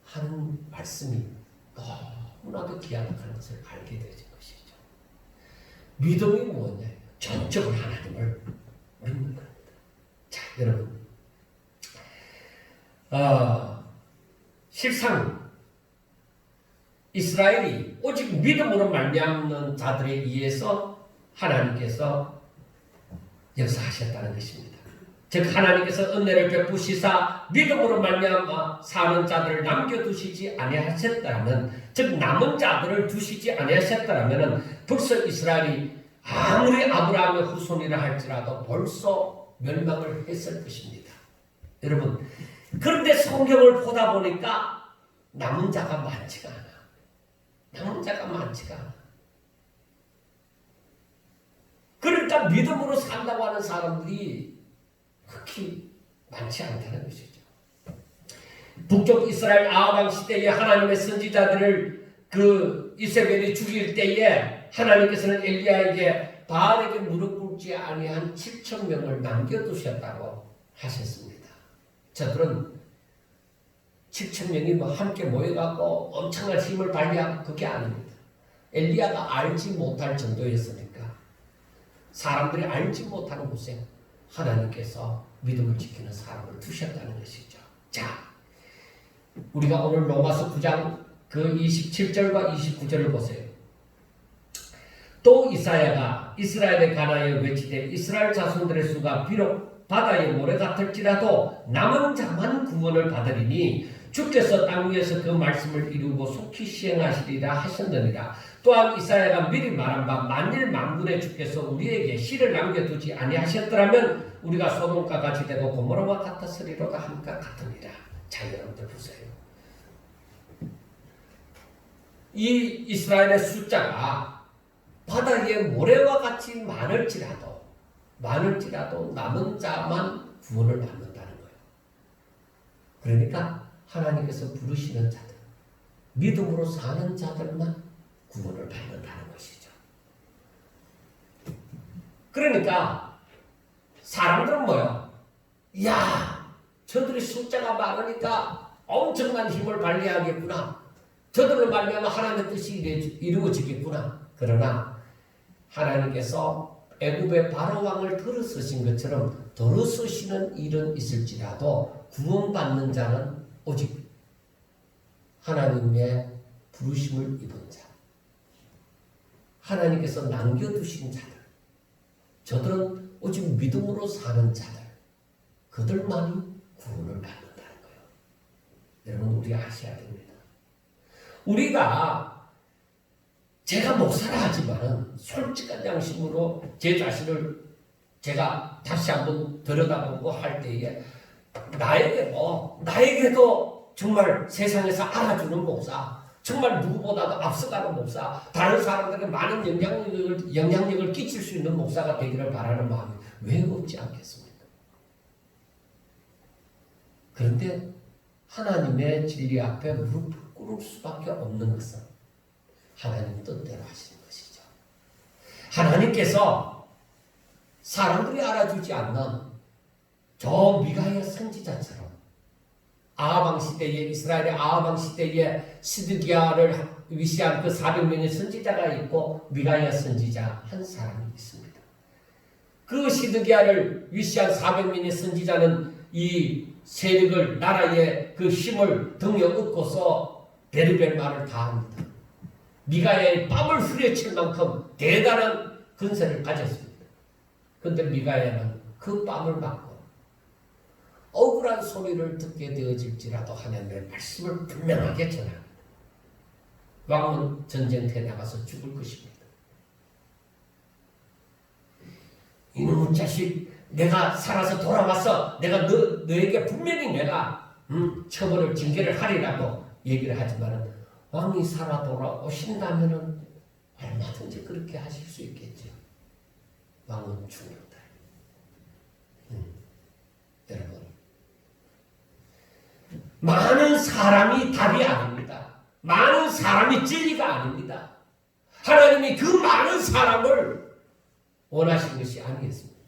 하는 말씀이 너무나도 귀하다는 것을 알게 되어진 것이죠. 믿음이 뭐냐? 전적으로 하나님을 믿는 겁니다. 자, 여러분, 실상 이스라엘이 오직 믿음으로 말미암는 자들에 의해서 하나님께서 역사하셨다는 것입니다. 즉 하나님께서 은혜를 베푸시사 믿음으로 말미암아 사는 자들을 남겨두시지 아니하셨다면, 즉 남은 자들을 두시지 아니하셨다면 벌써 이스라엘이 아무리 아브라함의 후손이라 할지라도 벌써 멸망을 했을 것입니다. 여러분, 그런데 성경을 보다 보니까 남은 자가 많지가 않아. 남은 자가 많지가 않아. 그러니까 믿음으로 산다고 하는 사람들이 그렇게 많지 않다는 것이죠. 북쪽 이스라엘 아합 시대에 하나님의 선지자들을 그 이세벨이 죽일 때에 하나님께서는 엘리야에게 바알에게 무릎 꿇지 아니한 7,000명을 남겨두셨다고 하셨습니다. 저들은 7,000명이 뭐 함께 모여갖고 엄청난 힘을 발휘하고 그게 아닙니다. 엘리야가 알지 못할 정도였으니까 사람들이 알지 못하는 곳에 하나님께서 믿음을 지키는 사람을 두셨다는 것이죠. 자, 우리가 오늘 로마서 9장 그 27절과 29절을 보세요. 또 이사야가 이스라엘에 관하여 외치되 이스라엘 자손들의 수가 비록 바다의 모래 같을지라도 남은 자만 구원을 받으리니 주께서 땅 위에서 그 말씀을 이루고 속히 시행하시리라 하셨느니라. 또한 이사야가 미리 말한 바 만일 만군의 주께서 우리에게 씨를 남겨두지 아니하셨더라면 우리가 소돔과 같이 되고 고모라와 같았으리로다 함과 같으니라. 자, 여러분들 보세요. 이 이스라엘의 숫자가 바다의 모래와 같이 많을지라도 남은 자만 구원을 받는다는 거예요. 그러니까 하나님께서 부르시는 자들, 믿음으로 사는 자들만 구원을 받는다는 것이죠. 그러니까 사람들은 뭐요? 야, 저들이 숫자가 많으니까 엄청난 힘을 발휘하겠구나. 저들로 말미암아 하나님의 뜻이 이루어지겠구나. 그러나 하나님께서 애굽의 바로 왕을 들어서신 것처럼 들어서시는 일은 있을지라도 구원받는 자는 오직 하나님의 부르심을 입은 자, 하나님께서 남겨두신 자들, 저들은 오직 믿음으로 사는 자들, 그들만이 구원을 받는다는 거예요. 여러분, 우리 아셔야 됩니다. 우리가 제가 목사라 하지만은 솔직한 양심으로 제 자신을 제가 다시 한번 들여다보고 할 때에 나에게도 정말 세상에서 알아주는 목사, 정말 누구보다도 앞서가는 목사, 다른 사람들에게 많은 영향력을 끼칠 수 있는 목사가 되기를 바라는 마음이 왜 없지 않겠습니까? 그런데 하나님의 진리 앞에 무릎 꿇을 수밖에 없는 것은 하나님 뜻대로 하시는 것이죠. 하나님께서 사람들이 알아주지 않는 저 미가야 선지자처럼 아하방 시대에 이스라엘의 아하방 시대에 시드기야를 위시한 그 400명의 선지자가 있고 미가야 선지자 한 사람이 있습니다. 그 시드기야를 위시한 400명의 선지자는 이 세력을 나라의 그 힘을 등에 업고서 베르벨 말을 다 합니다. 미가야의 뺨을 후려칠 만큼 대단한 근세를 가졌습니다. 그런데 미가야는 그 뺨을 맞고 억울한 소리를 듣게 되어질지라도 하나님의 말씀을 분명하게 전합니다. 왕은 전쟁터에 나가서 죽을 것입니다. 이놈의 자식, 내가 살아서 돌아와서 내가 너에게 분명히 내가 처벌을 징계를 하리라고 얘기를 하지만은 왕이 살아 돌아오신다면은 얼마든지 그렇게 하실 수 있겠죠. 왕은 죽는다. 여러분, 많은 사람이 답이 아닙니다. 많은 사람이 진리가 아닙니다. 하나님이 그 많은 사람을 원하시는 것이 아니겠습니다.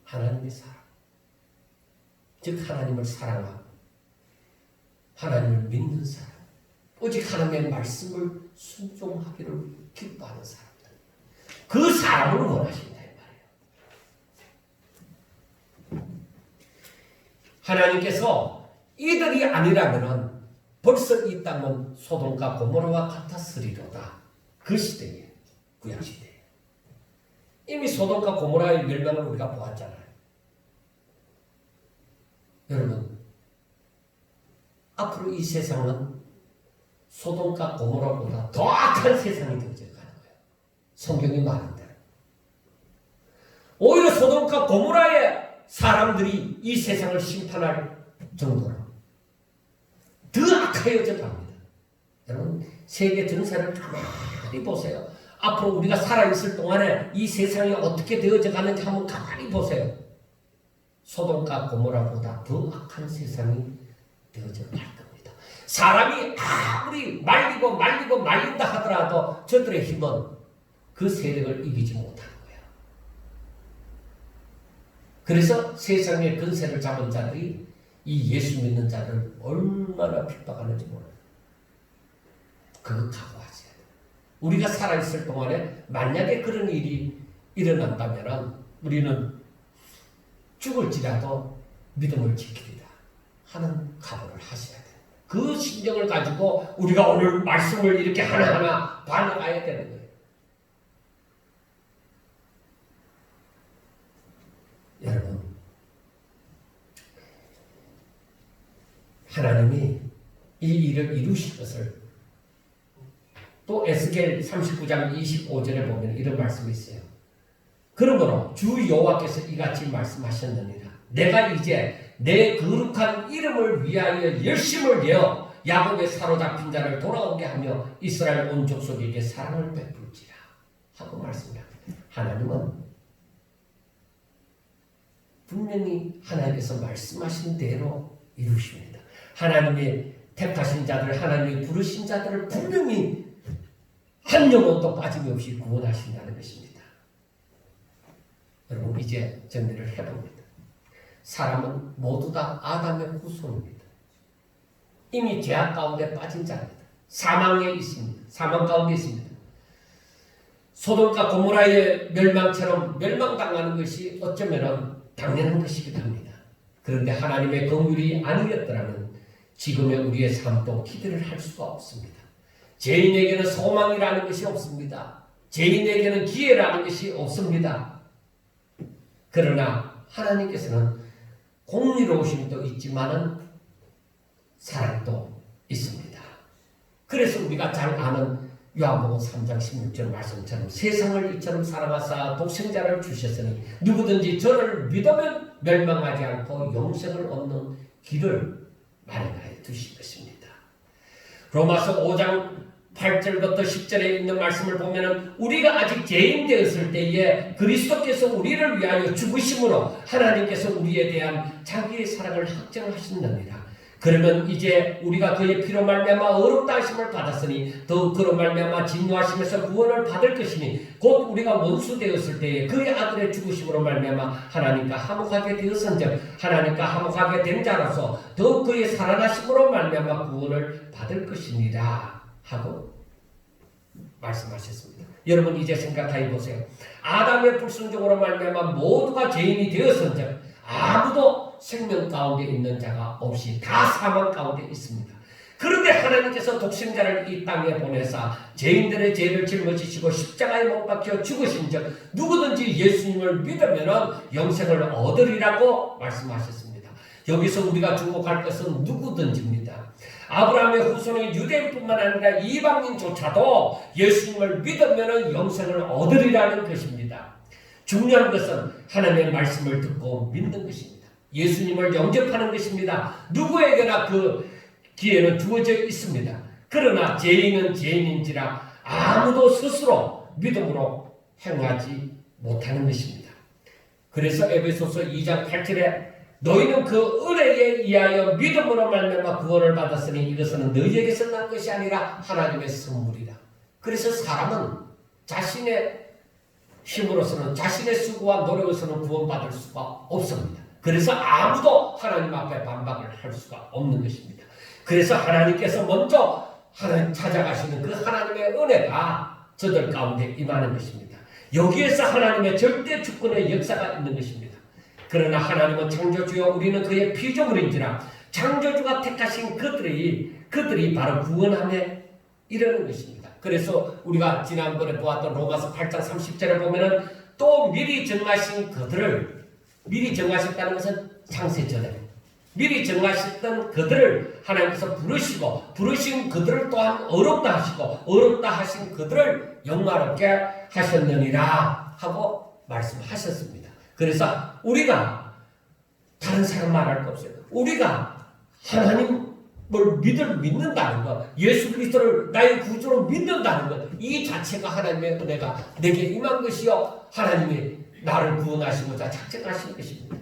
하나님의 사랑, 즉 하나님을 사랑하고 하나님을 믿는 사람, 오직 하나님의 말씀을 순종하기를 기뻐하는 사람들, 그 사람을 원하신다 이 말이에요. 하나님께서 이들이 아니라면 벌써 이 땅은 소돔과 고모라와 같았으리로다. 그 시대에, 구약시대에. 이미 소돔과 고모라의 멸망을 우리가 보았잖아요. 여러분, 앞으로 이 세상은 소돔과 고모라보다 더 악한 세상이 되어져 가는 거예요. 성경이 말한 대로. 오히려 소돔과 고모라의 사람들이 이 세상을 심판할 정도로 더 악해져 갑니다. 여러분, 세계 전세를 가만히 보세요. 앞으로 우리가 살아있을 동안에 이 세상이 어떻게 되어져 가는지 한번 가만히 보세요. 소돔과 고모라보다 더 악한 세상이 되어져 갈 겁니다. 사람이 아무리 말린다 하더라도 저들의 힘은 그 세력을 이기지 못하는 거예요. 그래서 세상의 근세를 잡은 자들이 이 예수 믿는 자를 얼마나 핍박하는지 몰라요. 그거 각오하세요. 우리가 살아있을 동안에 만약에 그런 일이 일어난다면 우리는 죽을지라도 믿음을 지키리라 하는 각오를 하셔야 돼요. 그 심정을 가지고 우리가 오늘 말씀을 이렇게 하나하나 반응해야 되는 거예요. 여러분, 하나님이 이 일을 이루실 것을 또 에스겔 39장 25절에 보면 이런 말씀이 있어요. 그러므로 주 여호와께서 이같이 말씀하셨느니라. 내가 이제 내 거룩한 이름을 위하여 열심을 내어 야곱의 사로잡힌 자를 돌아오게 하며 이스라엘 온 족속에게 사랑을 베풀지라 하고 말씀합니다. 하나님은 분명히 하나님께서 말씀하신 대로 이루십니다. 하나님이 택하신 자들, 하나님이 부르신 자들을 분명히 한 영혼도 빠짐없이 구원하신다는 것입니다. 여러분, 이제 정리를 해봅니다. 사람은 모두 다 아담의 후손입니다. 이미 죄악 가운데 빠진 자입니다. 사망에 있습니다. 사망 가운데 있습니다. 소돔과 고모라의 멸망처럼 멸망당하는 것이 어쩌면 당연한 것이기도 합니다. 그런데 하나님의 긍휼이 아니었더라면 지금의 우리의 삶도 기대를 할 수가 없습니다. 죄인에게는 소망이라는 것이 없습니다. 죄인에게는 기회라는 것이 없습니다. 그러나 하나님께서는 공의로우심도 있지만은 사랑도 있습니다. 그래서 우리가 잘 아는 요한복음 3장 16절 말씀처럼 세상을 이처럼 사랑하사 독생자를 주셨으니 누구든지 저를 믿으면 멸망하지 않고 영생을 얻는 길을 마련하여 두신 것입니다. 로마서 5장 8절부터 10절에 있는 말씀을 보면은 우리가 아직 죄인 되었을 때에 그리스도께서 우리를 위하여 죽으심으로 하나님께서 우리에 대한 자기의 사랑을 확정하신답니다. 그러면 이제 우리가 그의 피로 말미암아 어렵다 하심을 받았으니 더욱 그로 말미암아 진노하심에서 구원을 받을 것이니 곧 우리가 원수 되었을 때에 그의 아들의 죽으심으로 말미암아 하나님과 화목하게 되었은즉 하나님과 화목하게 된 자로서 더욱 그의 살아나심으로 말미암아 구원을 받을 것이니라 하고 말씀하셨습니다. 여러분, 이제 생각해 보세요. 아담의 불순종으로 말미암아 모두가 죄인이 되었은즉 아무도 생명 가운데 있는 자가 없이 다 사망 가운데 있습니다. 그런데 하나님께서 독생자를 이 땅에 보내사 죄인들의 죄를 짊어지시고 십자가에 못 박혀 죽으신즉 누구든지 예수님을 믿으면 영생을 얻으리라고 말씀하셨습니다. 여기서 우리가 주목할 것은 누구든지입니다. 아브라함의 후손의 유대인뿐만 아니라 이방인조차도 예수님을 믿으면 영생을 얻으리라는 것입니다. 중요한 것은 하나님의 말씀을 듣고 믿는 것입니다. 예수님을 영접하는 것입니다. 누구에게나 그 기회는 주어져 있습니다. 그러나 죄인은 죄인인지라 아무도 스스로 믿음으로 행하지 못하는 것입니다. 그래서 에베소서 2장 8절에 너희는 그 은혜에 의하여 믿음으로 말미암아 구원을 받았으니 이것은 너희에게서 난 것이 아니라 하나님의 선물이라. 그래서 사람은 자신의 힘으로서는 자신의 수고와 노력으로서는 구원받을 수가 없습니다. 그래서 아무도 하나님 앞에 반박을 할 수가 없는 것입니다. 그래서 하나님께서 먼저 하나님 찾아가시는 그 하나님의 은혜가 저들 가운데 임하는 것입니다. 여기에서 하나님의 절대 주권의 역사가 있는 것입니다. 그러나 하나님은 창조주여 우리는 그의 피조물인지라 창조주가 택하신 그들이 바로 구원함에 이르는 것입니다. 그래서 우리가 지난번에 보았던 로마서 8장 30절에 보면은 또 미리 정하신 그들을, 미리 정하셨다는 것은 창세전에 미리 정하셨던 그들을 하나님께서 부르신 그들을 또한 어렵다 하시고 어렵다 하신 그들을 영화롭게 하셨느니라 하고 말씀하셨습니다. 그래서 우리가 다른 사람 말할 거 없어요. 우리가 하나님을 믿는다는 것, 예수 그리스도를 나의 구주로 믿는다는 것, 이 자체가 하나님의 은혜가 내게 임한 것이요 하나님이 나를 구원하시고자 작정하신 것입니다.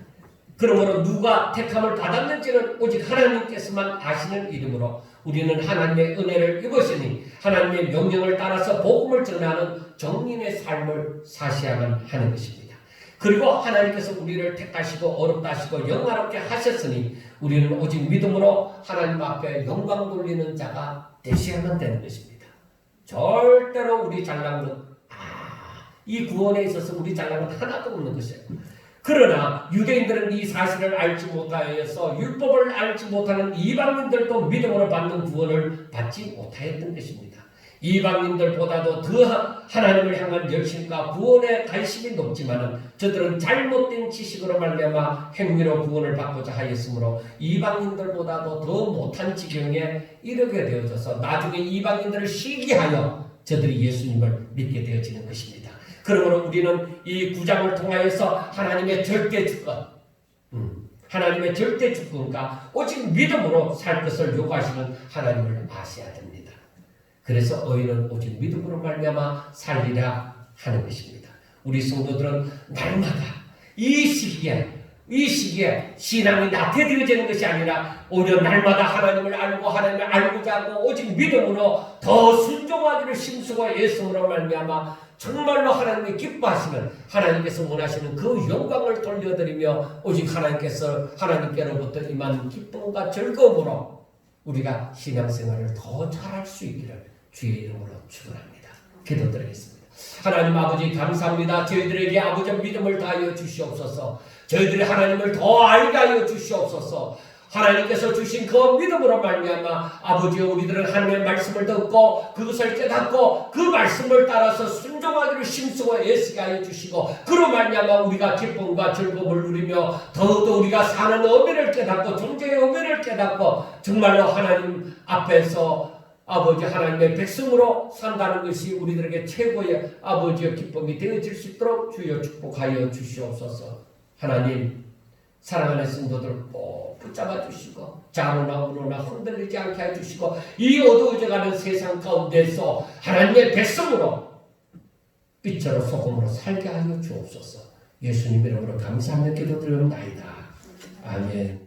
그러므로 누가 택함을 받았는지는 오직 하나님께서만 아시는 이름으로 우리는 하나님의 은혜를 입으시니 하나님의 명령을 따라서 복음을 전하는 정인의 삶을 사셔야만 하는 것입니다. 그리고 하나님께서 우리를 택하시고 어렵다 하시고 영화롭게 하셨으니 우리는 오직 믿음으로 하나님 앞에 영광 돌리는 자가 되셔야만 되는 것입니다. 절대로 우리 잘난 것, 이 구원에 있어서 우리 잘난 것 하나도 없는 것이에요. 그러나 유대인들은 이 사실을 알지 못하여서 율법을 알지 못하는 이방인들도 믿음으로 받는 구원을 받지 못하였던 것입니다. 이방인들보다도 더 하나님을 향한 열심과 구원의 관심이 높지만은 저들은 잘못된 지식으로 말미암아 행위로 구원을 받고자 하였으므로 이방인들보다도 더 못한 지경에 이르게 되어져서 나중에 이방인들을 시기하여 저들이 예수님을 믿게 되어지는 것입니다. 그러므로 우리는 이 9장을 통하여서 하나님의 절대 주권, 하나님의 절대 주권과 오직 믿음으로 살 것을 요구하시는 하나님을 아셔야 됩니다. 그래서 의인은 오직 믿음으로 말미암아 살리라 하는 것입니다. 우리 성도들은 날마다 이 시기에 신앙이 나태되어지는 것이 아니라 오히려 날마다 하나님을 알고자 하고 오직 믿음으로 더 순종하기를 심수고 애씀으로 말미암아 정말로 하나님이 기뻐하시는 하나님께서 원하시는 그 영광을 돌려드리며 오직 하나님께로부터 임한 기쁨과 즐거움으로 우리가 신앙생활을 더 잘할 수 있기를 주의 이름으로 축원합니다. 기도드리겠습니다. 하나님 아버지 감사합니다. 저희들에게 아버지 믿음을 다하여 주시옵소서. 저희들이 하나님을 더 알게 하여 주시옵소서. 하나님께서 주신 그 믿음으로 말미암아 아버지 우리들은 하나님의 말씀을 듣고 그것을 깨닫고 그 말씀을 따라서 순종하기를 심쓰고 애쓰게 하여 주시고 그로 말미암아 우리가 기쁨과 즐거움을 누리며 더욱더 우리가 사는 의미를 깨닫고 존재의 의미를 깨닫고 정말로 하나님 앞에서 아버지 하나님의 백성으로 산다는 것이 우리들에게 최고의 아버지의 기쁨이 되어질 수 있도록 주여 축복하여 주시옵소서. 하나님 사랑하는 성도들 꼭 붙잡아 주시고 좌로나 우로나 흔들리지 않게 해주시고 이 어두워져가는 세상 가운데서 하나님의 백성으로 빛으로 소금으로 살게 하여 주옵소서. 예수님 이름으로 감사하며 기도드리옵나이다. 아멘.